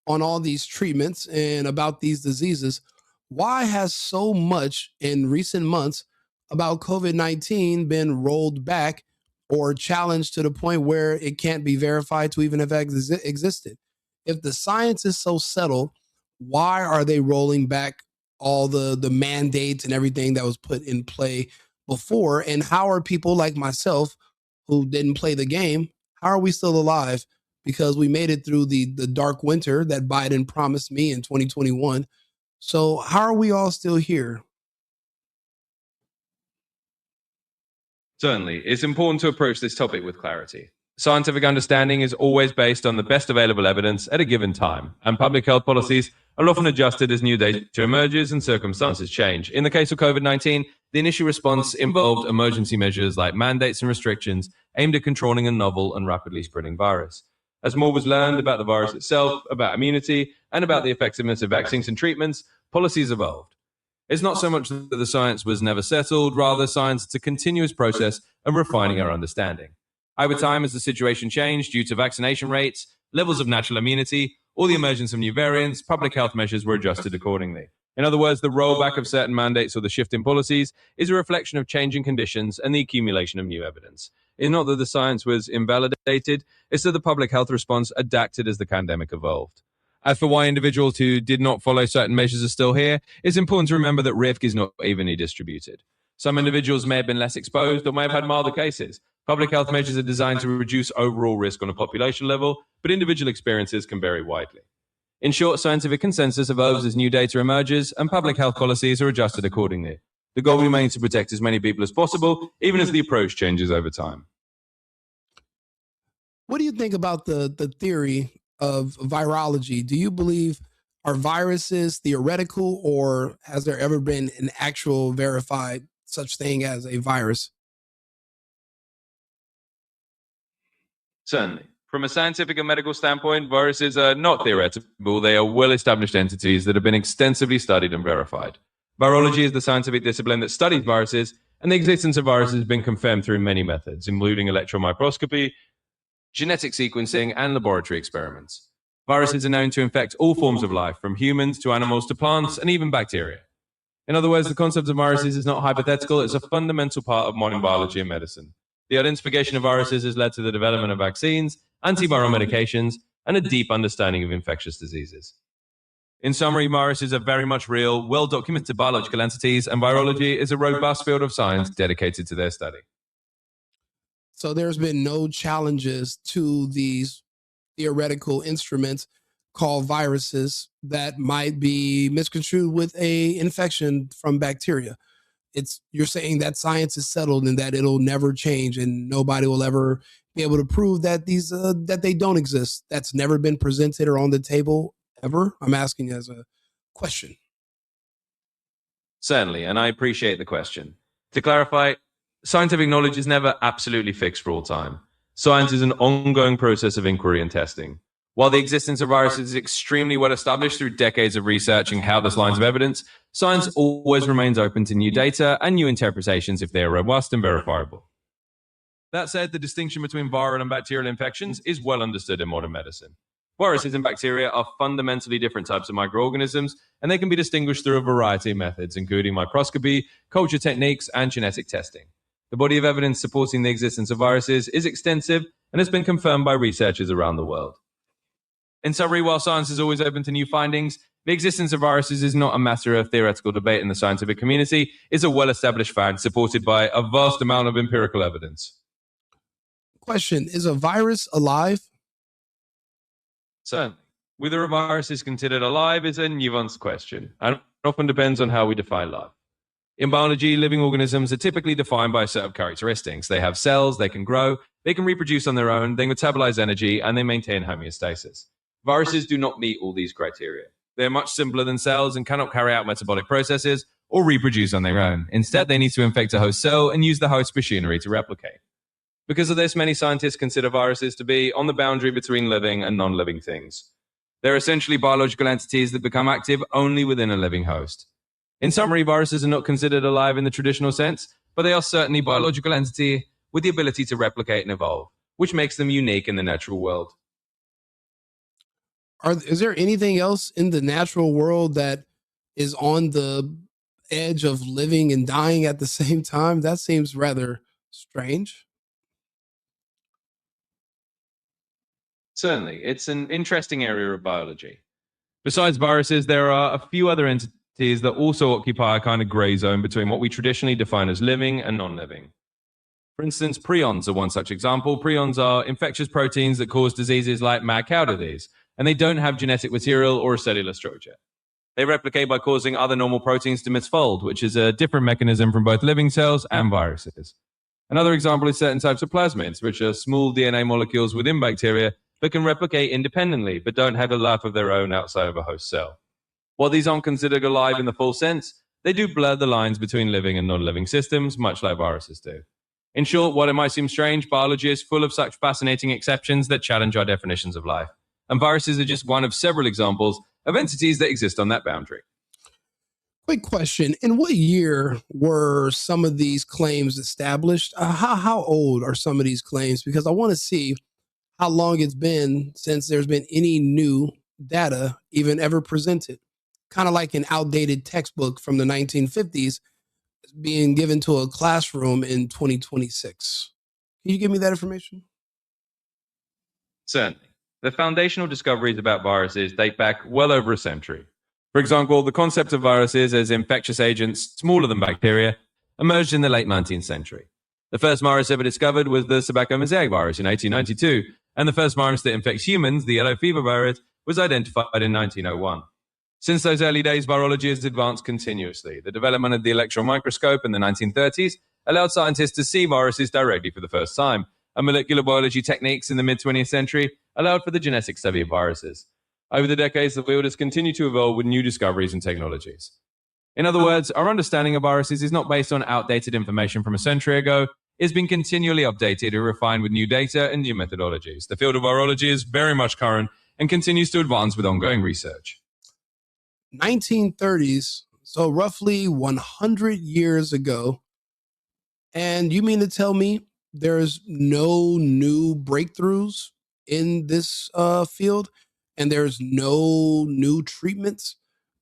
on all these treatments and about these diseases, why has so much in recent months about COVID-19 been rolled back or challenged to the point where it can't be verified to even have existed? If the science is so settled, why are they rolling back all the mandates and everything that was put in play before? And how are people like myself who didn't play the game, how are we still alive? Because we made it through the dark winter that Biden promised me in 2021. So how are we all still here? Certainly, it's important to approach this topic with clarity. Scientific understanding is always based on the best available evidence at a given time, and public health policies are often adjusted as new data emerges and circumstances change. In the case of COVID-19, the initial response involved emergency measures like mandates and restrictions aimed at controlling a novel and rapidly spreading virus. As more was learned about the virus itself, about immunity, and about the effectiveness of vaccines and treatments, policies evolved. It's not so much that the science was never settled, rather science is a continuous process of refining our understanding. Over time, as the situation changed due to vaccination rates, levels of natural immunity, or the emergence of new variants, public health measures were adjusted accordingly. In other words, the rollback of certain mandates or the shift in policies is a reflection of changing conditions and the accumulation of new evidence. It's not that the science was invalidated, it's that the public health response adapted as the pandemic evolved. As for why individuals who did not follow certain measures are still here, it's important to remember that risk is not evenly distributed. Some individuals may have been less exposed or may have had milder cases, Public health measures are designed to reduce overall risk on a population level, but individual experiences can vary widely. In short, scientific consensus evolves as new data emerges, and public health policies are adjusted accordingly. The goal remains to protect as many people as possible, even as the approach changes over time. What do you think about the theory of virology? Do you believe are viruses theoretical, or has there ever been an actual verified such thing as a virus? Certainly. From a scientific and medical standpoint, viruses are not theoretical. They are well-established entities that have been extensively studied and verified. Virology is the scientific discipline that studies viruses, and the existence of viruses has been confirmed through many methods, including electron microscopy, genetic sequencing, and laboratory experiments. Viruses are known to infect all forms of life, from humans to animals to plants, and even bacteria. In other words, the concept of viruses is not hypothetical, it's a fundamental part of modern biology and medicine. The identification of viruses has led to the development of vaccines, antiviral medications, and a deep understanding of infectious diseases. In summary, viruses are very much real, well-documented biological entities, and virology is a robust field of science dedicated to their study. So there's been no challenges to these theoretical instruments called viruses that might be misconstrued with a infection from bacteria. You're saying that science is settled and that it'll never change, and nobody will ever be able to prove that that they don't exist. That's never been presented or on the table ever. I'm asking as a question. Certainly, and I appreciate the question. To clarify, scientific knowledge is never absolutely fixed for all time. Science is an ongoing process of inquiry and testing. While the existence of viruses is extremely well established through decades of research and countless lines of evidence, science always remains open to new data and new interpretations if they are robust and verifiable. That said, the distinction between viral and bacterial infections is well understood in modern medicine. Viruses and bacteria are fundamentally different types of microorganisms, and they can be distinguished through a variety of methods, including microscopy, culture techniques, and genetic testing. The body of evidence supporting the existence of viruses is extensive and has been confirmed by researchers around the world. In summary, while science is always open to new findings, the existence of viruses is not a matter of theoretical debate in the scientific community. It's a well-established fact supported by a vast amount of empirical evidence. Question, is a virus alive? Certainly. Whether a virus is considered alive is a nuanced question, and often depends on how we define life. In biology, living organisms are typically defined by a set of characteristics. They have cells, they can grow, they can reproduce on their own, they metabolize energy, and they maintain homeostasis. Viruses do not meet all these criteria. They are much simpler than cells and cannot carry out metabolic processes or reproduce on their own. Instead, they need to infect a host cell and use the host machinery to replicate. Because of this, many scientists consider viruses to be on the boundary between living and non-living things. They're essentially biological entities that become active only within a living host. In summary, viruses are not considered alive in the traditional sense, but they are certainly a biological entity with the ability to replicate and evolve, which makes them unique in the natural world. Is there anything else in the natural world that is on the edge of living and dying at the same time? That seems rather strange. Certainly. It's an interesting area of biology. Besides viruses, there are a few other entities that also occupy a kind of gray zone between what we traditionally define as living and non-living. For instance, prions are one such example. Prions are infectious proteins that cause diseases like mad cow disease, and they don't have genetic material or a cellular structure. They replicate by causing other normal proteins to misfold, which is a different mechanism from both living cells and viruses. Another example is certain types of plasmids, which are small DNA molecules within bacteria that can replicate independently, but don't have a life of their own outside of a host cell. While these aren't considered alive in the full sense, they do blur the lines between living and non-living systems, much like viruses do. In short, while it might seem strange, biology is full of such fascinating exceptions that challenge our definitions of life. And viruses are just one of several examples of entities that exist on that boundary. Quick question. In what year were some of these claims established? How old are some of these claims? Because I want to see how long it's been since there's been any new data even ever presented. Kind of like an outdated textbook from the 1950s being given to a classroom in 2026. Can you give me that information? Certainly. The foundational discoveries about viruses date back well over a century. For example, the concept of viruses as infectious agents smaller than bacteria emerged in the late 19th century. The first virus ever discovered was the tobacco mosaic virus in 1892, and the first virus that infects humans, the yellow fever virus, was identified in 1901. Since those early days, virology has advanced continuously. The development of the electron microscope in the 1930s allowed scientists to see viruses directly for the first time, and molecular biology techniques in the mid-20th century allowed for the genetic study of viruses. Over the decades, the field has continued to evolve with new discoveries and technologies. In other words, our understanding of viruses is not based on outdated information from a century ago. It's been continually updated and refined with new data and new methodologies. The field of virology is very much current and continues to advance with ongoing research. 1930s, so roughly 100 years ago. And you mean to tell me there's no new breakthroughs in this field, and there's no new treatments?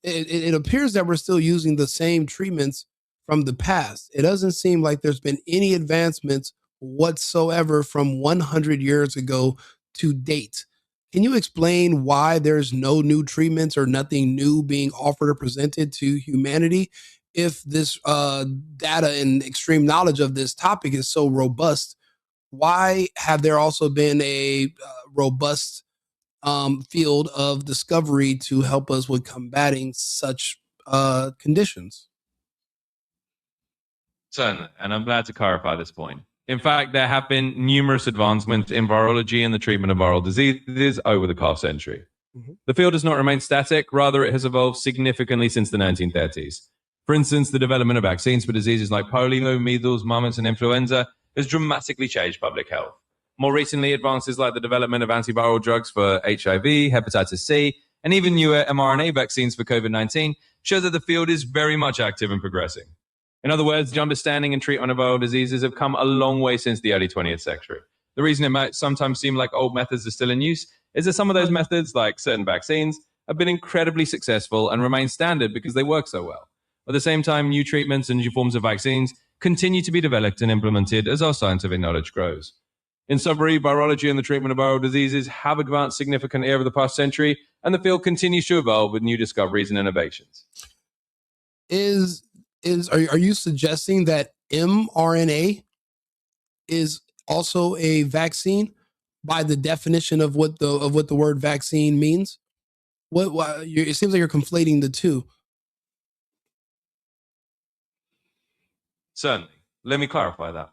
It appears that we're still using the same treatments from the past. It doesn't seem like there's been any advancements whatsoever from 100 years ago to date. Can you explain why there's no new treatments or nothing new being offered or presented to humanity if this data and extreme knowledge of this topic is so robust? Why have there also been a robust field of discovery to help us with combating such conditions? Certainly, and I'm glad to clarify this point. In fact, there have been numerous advancements in virology and the treatment of viral diseases over the past century. The field has not remained static, rather it has evolved significantly since the 1930s. For instance, the development of vaccines for diseases like polio, measles, mumps, and influenza has dramatically changed public health. More recently, advances like the development of antiviral drugs for HIV, hepatitis C, and even newer mRNA vaccines for COVID-19 show that the field is very much active and progressing. In other words, the understanding and treatment of viral diseases have come a long way since the early 20th century. The reason it might sometimes seem like old methods are still in use is that some of those methods, like certain vaccines, have been incredibly successful and remain standard because they work so well. At the same time, new treatments and new forms of vaccines continue to be developed and implemented as our scientific knowledge grows. In summary, virology and the treatment of viral diseases have advanced significantly over the past century, and the field continues to evolve with new discoveries and innovations. Are you suggesting that mRNA is also a vaccine by the definition of what the word vaccine means? It seems like you're conflating the two. Certainly. Let me clarify that.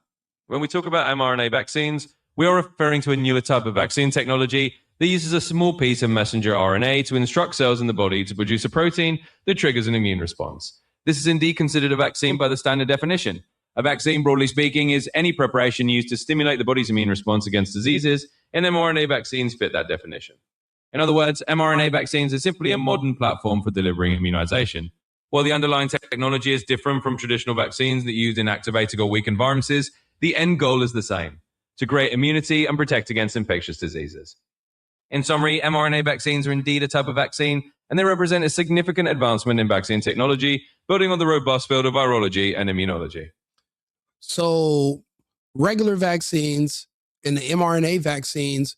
When we talk about mRNA vaccines, we are referring to a newer type of vaccine technology that uses a small piece of messenger RNA to instruct cells in the body to produce a protein that triggers an immune response. This is indeed considered a vaccine by the standard definition. A vaccine, broadly speaking, is any preparation used to stimulate the body's immune response against diseases, and mRNA vaccines fit that definition. In other words, mRNA vaccines are simply a modern platform for delivering immunization. While the underlying technology is different from traditional vaccines that use inactivated or weakened viruses, the end goal is the same: to create immunity and protect against infectious diseases. In summary, mRNA vaccines are indeed a type of vaccine, and they represent a significant advancement in vaccine technology, building on the robust field of virology and immunology. So regular vaccines and the mRNA vaccines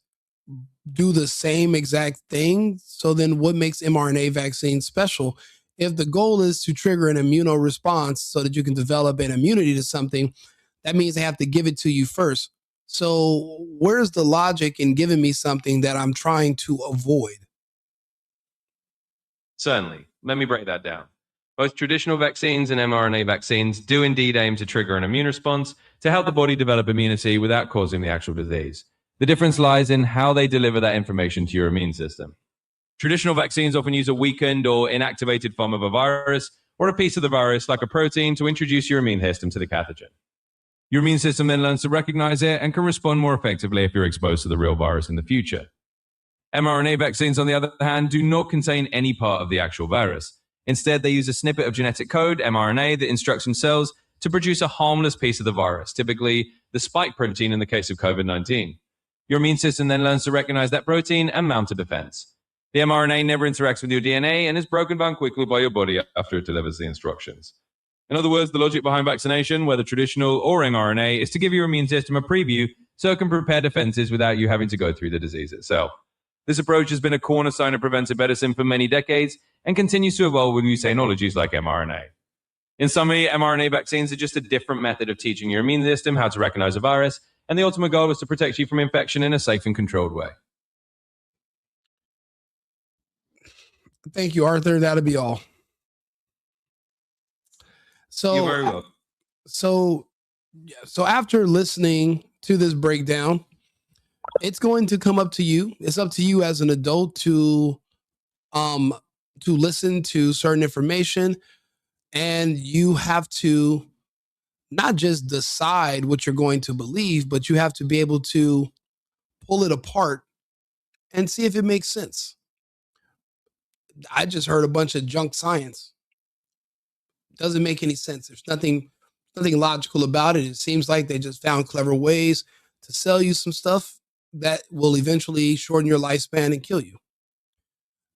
do the same exact thing. So then what makes mRNA vaccines special? If the goal is to trigger an immuno response so that you can develop an immunity to something, that means they have to give it to you first. So where's the logic in giving me something that I'm trying to avoid? Certainly. Let me break that down. Both traditional vaccines and mRNA vaccines do indeed aim to trigger an immune response to help the body develop immunity without causing the actual disease. The difference lies in how they deliver that information to your immune system. Traditional vaccines often use a weakened or inactivated form of a virus or a piece of the virus, like a protein, to introduce your immune system to the pathogen. Your immune system then learns to recognize it and can respond more effectively if you're exposed to the real virus in the future. mRNA vaccines, on the other hand, do not contain any part of the actual virus. Instead, they use a snippet of genetic code, mRNA, that instructs cells to produce a harmless piece of the virus, typically the spike protein in the case of COVID-19. Your immune system then learns to recognize that protein and mount a defense. The mRNA never interacts with your DNA and is broken down quickly by your body after it delivers the instructions. In other words, the logic behind vaccination, whether traditional or mRNA, is to give your immune system a preview so it can prepare defenses without you having to go through the disease itself. This approach has been a cornerstone of preventive medicine for many decades and continues to evolve with new technologies like mRNA. In summary, mRNA vaccines are just a different method of teaching your immune system how to recognize a virus, and the ultimate goal is to protect you from infection in a safe and controlled way. Thank you, Arthur. That'll be all. So You're very welcome. So after listening to this breakdown, it's going to come up to you. It's up to you as an adult to listen to certain information, and you have to not just decide what you're going to believe, but you have to be able to pull it apart and see if it makes sense. I just heard a bunch of junk science. Doesn't make any sense. There's nothing logical about it. It seems like they just found clever ways to sell you some stuff that will eventually shorten your lifespan and kill you.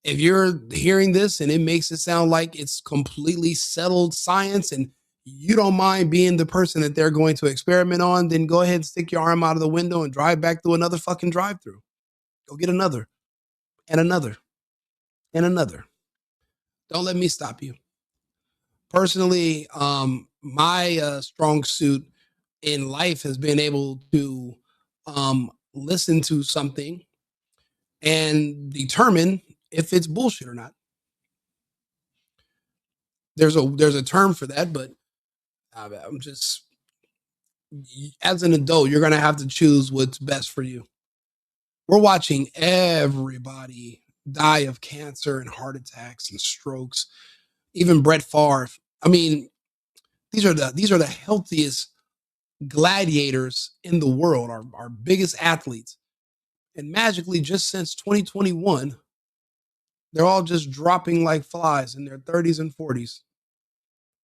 If you're hearing this and it makes it sound like it's completely settled science and you don't mind being the person that they're going to experiment on, then go ahead and stick your arm out of the window and drive back through another fucking drive-through. Go get another and another and another. Don't let me stop you. Personally, my strong suit in life has been able to listen to something and determine if it's bullshit or not. There's a term for that, but I'm just, as an adult, you're going to have to choose what's best for you. We're watching everybody die of cancer and heart attacks and strokes. Even Brett Favre. I mean, these are the healthiest gladiators in the world, our biggest athletes. And magically, just since 2021, they're all just dropping like flies in their 30s and 40s.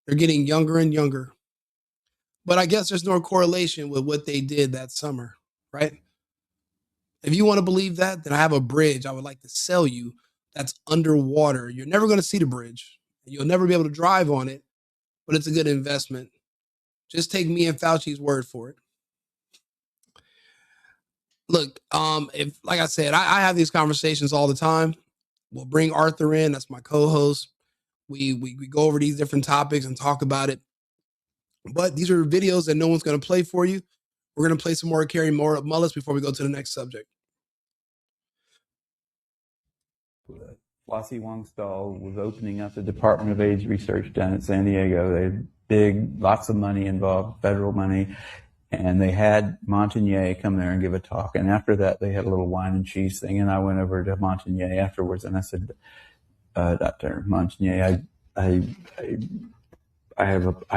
They're getting younger and younger. But I guess there's no correlation with what they did that summer, right? If you want to believe that, then I have a bridge I would like to sell you that's underwater. You're never going to see the bridge. You'll never be able to drive on it, but it's a good investment. Just take me and Fauci's word for it. Look, if, like I said, I have these conversations all the time. We'll bring Arthur in. That's my co-host. We go over these different topics and talk about it. But these are videos that no one's going to play for you. We're going to play some more Carrie Mullis before we go to the next subject. Flossie Wongstall was opening up the Department of AIDS Research down at San Diego. They had lots of money involved, federal money, and they had Montagnier come there and give a talk. And after that, they had a little wine and cheese thing, and I went over to Montagnier afterwards, and I said, Dr. Montagnier, I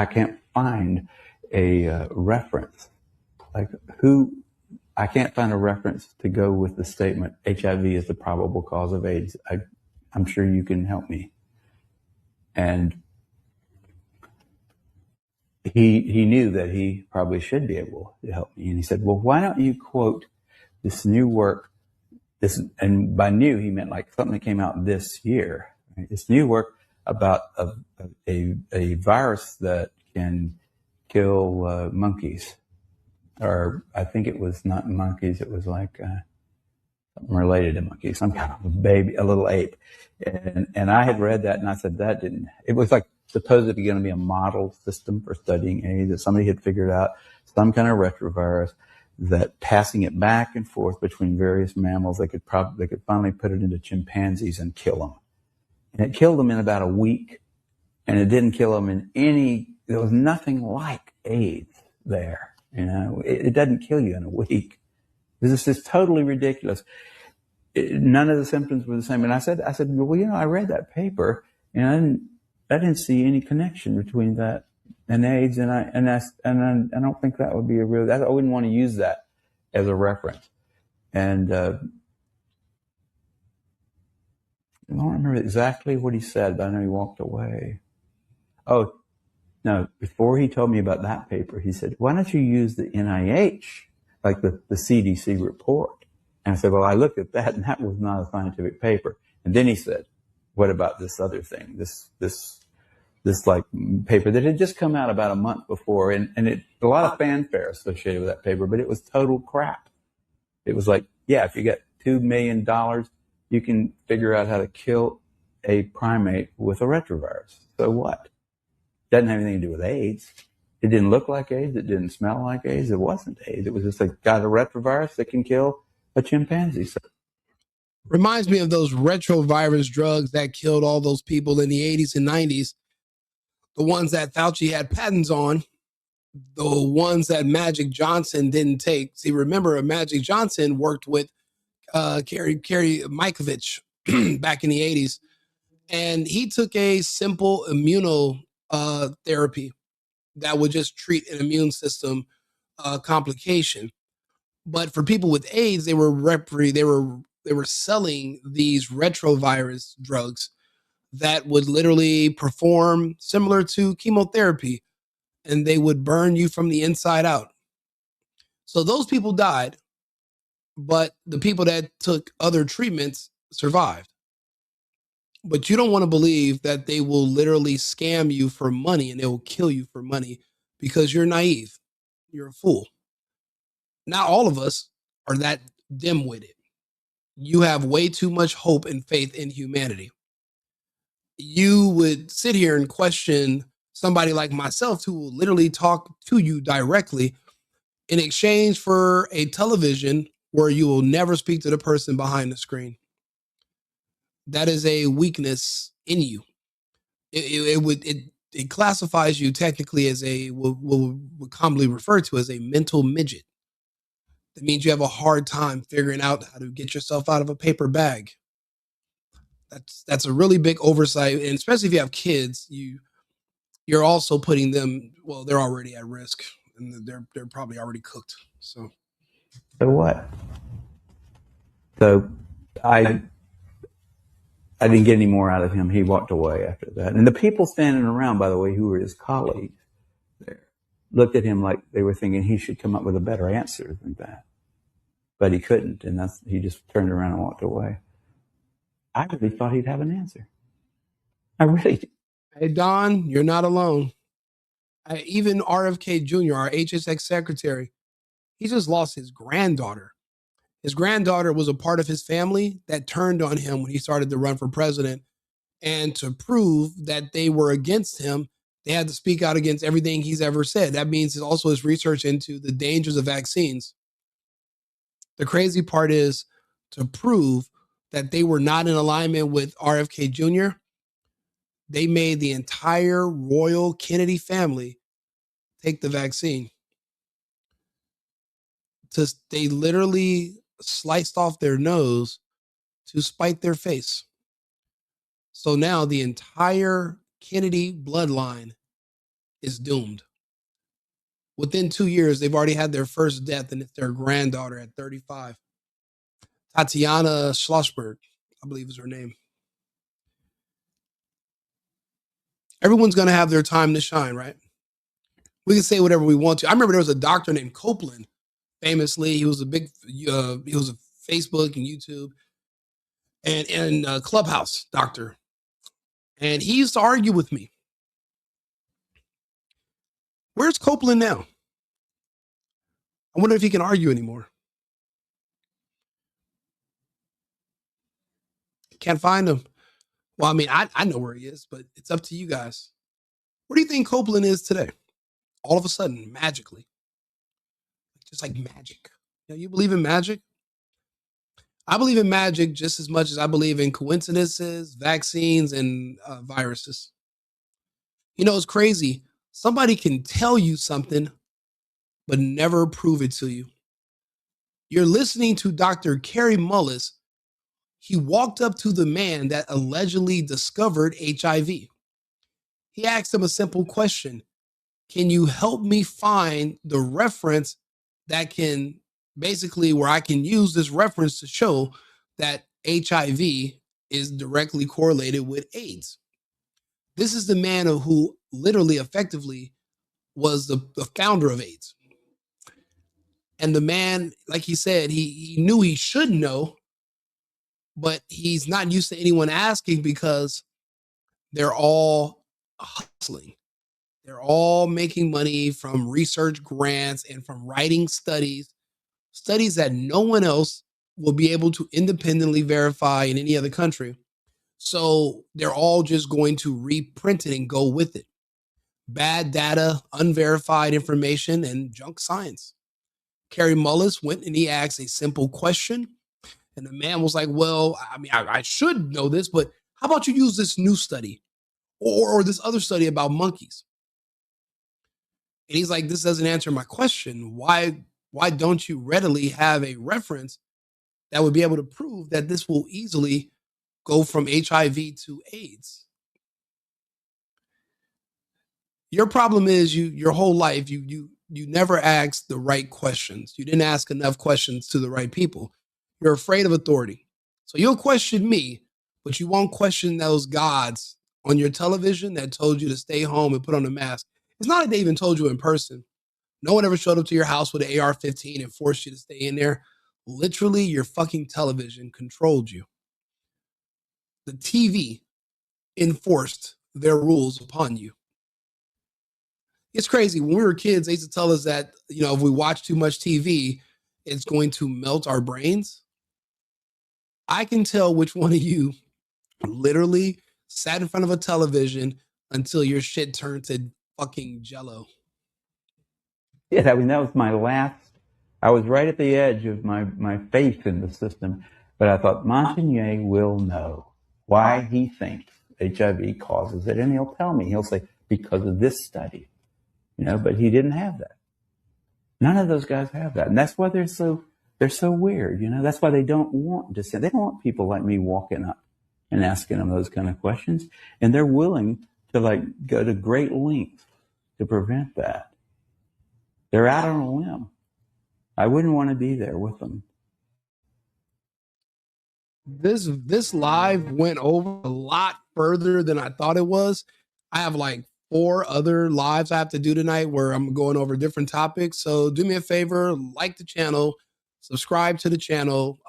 can't find a reference. I can't find a reference to go with the statement, HIV is the probable cause of AIDS. I'm sure you can help me. And he knew that he probably should be able to help me. And he said, well, why don't you quote this new work, and by new, he meant like something that came out this year, right? This new work about a virus that can kill monkeys. Or I think it was not monkeys, it was like something related to monkeys, some kind of baby, a little ape. And I had read that and I said, it was like supposedly going to be a model system for studying AIDS, that somebody had figured out some kind of retrovirus that passing it back and forth between various mammals, they could finally put it into chimpanzees and kill them. And it killed them in about a week. And it didn't kill them there was nothing like AIDS there. You know, it doesn't kill you in a week. This is just totally ridiculous. None of the symptoms were the same. And I said, well, you know, I read that paper and I didn't see any connection between that and AIDS. And I don't think that would be I wouldn't want to use that as a reference. And, I don't remember exactly what he said, but I know he walked away. Oh, no, before he told me about that paper, he said, why don't you use the NIH, like the CDC report? And I said, well, I looked at that and that was not a scientific paper. And then he said, what about this other thing, this like paper that had just come out about a month before, and a lot of fanfare associated with that paper, but it was total crap. It was like, yeah, if you get $2 million, you can figure out how to kill a primate with a retrovirus. So what? Doesn't have anything to do with AIDS. It didn't look like AIDS. It didn't smell like AIDS. It wasn't AIDS. It was just got a retrovirus that can kill a chimpanzee. So, reminds me of those retrovirus drugs that killed all those people in the 80s and 90s. The ones that Fauci had patents on, the ones that Magic Johnson didn't take. See, remember, Magic Johnson worked with Kerry Mikovich back in the 80s. And he took a simple immunotherapy that would just treat an immune system complication. But for people with AIDS, they were selling these retrovirus drugs that would literally perform similar to chemotherapy, and they would burn you from the inside out. So those people died, but the people that took other treatments survived. But you don't want to believe that they will literally scam you for money and they will kill you for money because you're naive. You're a fool. Not all of us are that dim-witted. You have way too much hope and faith in humanity. You would sit here and question somebody like myself who will literally talk to you directly in exchange for a television where you will never speak to the person behind the screen. That is a weakness in you. It classifies you technically as what we commonly refer to as a mental midget. That means you have a hard time figuring out how to get yourself out of a paper bag. That's a really big oversight, and especially if you have kids, you're also putting them. Well, they're already at risk, and they're probably already cooked. So what? So I didn't get any more out of him. He walked away after that. And the people standing around, by the way, who were his colleagues there, looked at him like they were thinking he should come up with a better answer than that. But he couldn't, and he just turned around and walked away. I really thought he'd have an answer. I really did. Hey, Don, you're not alone. Even RFK Jr., our HSX secretary, he just lost his granddaughter. His granddaughter was a part of his family that turned on him when he started to run for president. And to prove that they were against him, they had to speak out against everything he's ever said. That means also his research into the dangers of vaccines. The crazy part is to prove that they were not in alignment with RFK Jr., they made the entire royal Kennedy family take the vaccine. They literally sliced off their nose to spite their face. So now the entire Kennedy bloodline is doomed. Within 2 years, they've already had their first death, and it's their granddaughter at 35. Tatiana Schlossberg, I believe is her name. Everyone's going to have their time to shine, right? We can say whatever we want to. I remember there was a doctor named Copeland, famously. He was a big, he was a Facebook and YouTube and Clubhouse doctor. And he used to argue with me. Where's Copeland now? I wonder if he can argue anymore. Can't find him. Well, I mean, I know where he is, but it's up to you guys. Where do you think Copeland is today? All of a sudden, magically. Just like magic. You believe in magic? I believe in magic just as much as I believe in coincidences, vaccines, and viruses. It's crazy. Somebody can tell you something, but never prove it to you. You're listening to Dr. Kerry Mullis. He walked up to the man that allegedly discovered HIV. He asked him a simple question. Can you help me find the reference that can basically where I can use this reference to show that HIV is directly correlated with AIDS? This is the man who literally effectively was the founder of AIDS. And the man, like he said, he knew he should know, but he's not used to anyone asking because they're all hustling. They're all making money from research grants and from writing studies that no one else will be able to independently verify in any other country. So they're all just going to reprint it and go with it. bad data, unverified information, and junk science. Kerry Mullis went and he asked a simple question. And the man was like, well, I mean, I should know this, but how about you use this new study or this other study about monkeys? And he's like, this doesn't answer my question. Why don't you readily have a reference that would be able to prove that this will easily go from HIV to AIDS? Your problem is your whole life, you never asked the right questions. You didn't ask enough questions to the right people. You're afraid of authority. So you'll question me, but you won't question those gods on your television that told you to stay home and put on a mask. It's not like they even told you in person. No one ever showed up to your house with an AR-15 and forced you to stay in there. Literally, your fucking television controlled you. The TV enforced their rules upon you. It's crazy. When we were kids, they used to tell us that, if we watch too much TV, it's going to melt our brains. I can tell which one of you literally sat in front of a television until your shit turned to fucking jello. Yeah, I mean, that was my last. I was right at the edge of my faith in the system, but I thought Montagnier will know why he thinks HIV causes it, and he'll tell me. He'll say, because of this study, but he didn't have that. None of those guys have that, and that's why they're so weird. That's why they don't want dissent. They don't want people like me walking up and asking them those kind of questions, and they're willing to go to great lengths to prevent that. They're out on a limb. I wouldn't want to be there with them. This live went over a lot further than I thought it was. I have 4 other lives I have to do tonight where I'm going over different topics. So do me a favor, like the channel, subscribe to the channel,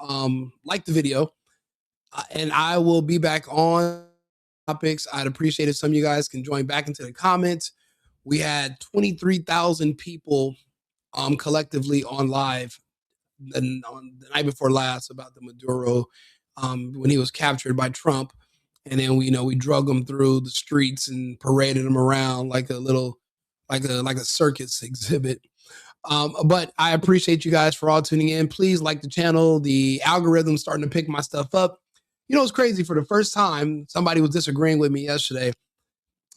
like the video, and I will be back on topics. I'd appreciate if some of you guys can join back into the comments. We had 23,000 people collectively on live on the night before last about the Maduro when he was captured by Trump. And then we drug him through the streets and paraded him around like a circus exhibit. But I appreciate you guys for all tuning in. Please like the channel. The algorithm's starting to pick my stuff up. It's crazy. For the first time, somebody was disagreeing with me yesterday,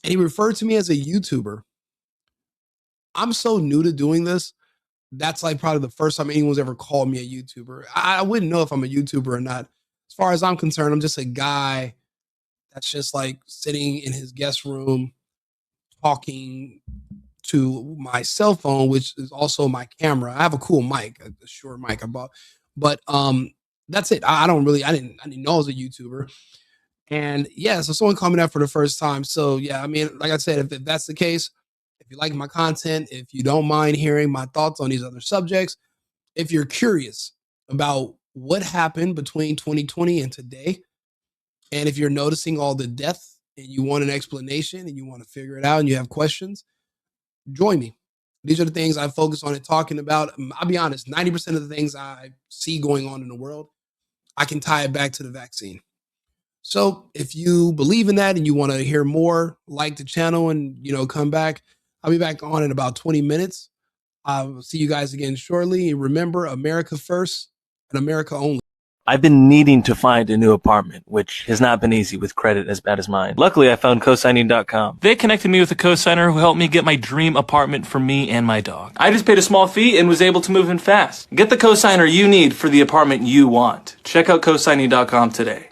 and he referred to me as a YouTuber. I'm so new to doing this. That's probably the first time anyone's ever called me a YouTuber. I wouldn't know if I'm a YouTuber or not. As far as I'm concerned, I'm just a guy that's just sitting in his guest room talking to my cell phone, which is also my camera. I have a cool mic, a Shure mic I bought, but that's it. I didn't know I was a YouTuber. And yeah, so someone called me that for the first time. So yeah, I mean, like I said, if that's the case, if you like my content, if you don't mind hearing my thoughts on these other subjects, if you're curious about what happened between 2020 and today, and if you're noticing all the death and you want an explanation and you want to figure it out and you have questions, join me. These are the things I focus on and talking about. I'll be honest, 90% of the things I see going on in the world, I can tie it back to the vaccine. So if you believe in that and you want to hear more, like the channel and, come back. I'll be back on in about 20 minutes. I'll see you guys again shortly. Remember, America first and America only. I've been needing to find a new apartment, which has not been easy with credit as bad as mine. Luckily, I found cosigning.com. They connected me with a cosigner who helped me get my dream apartment for me and my dog. I just paid a small fee and was able to move in fast. Get the cosigner you need for the apartment you want. Check out cosigning.com today.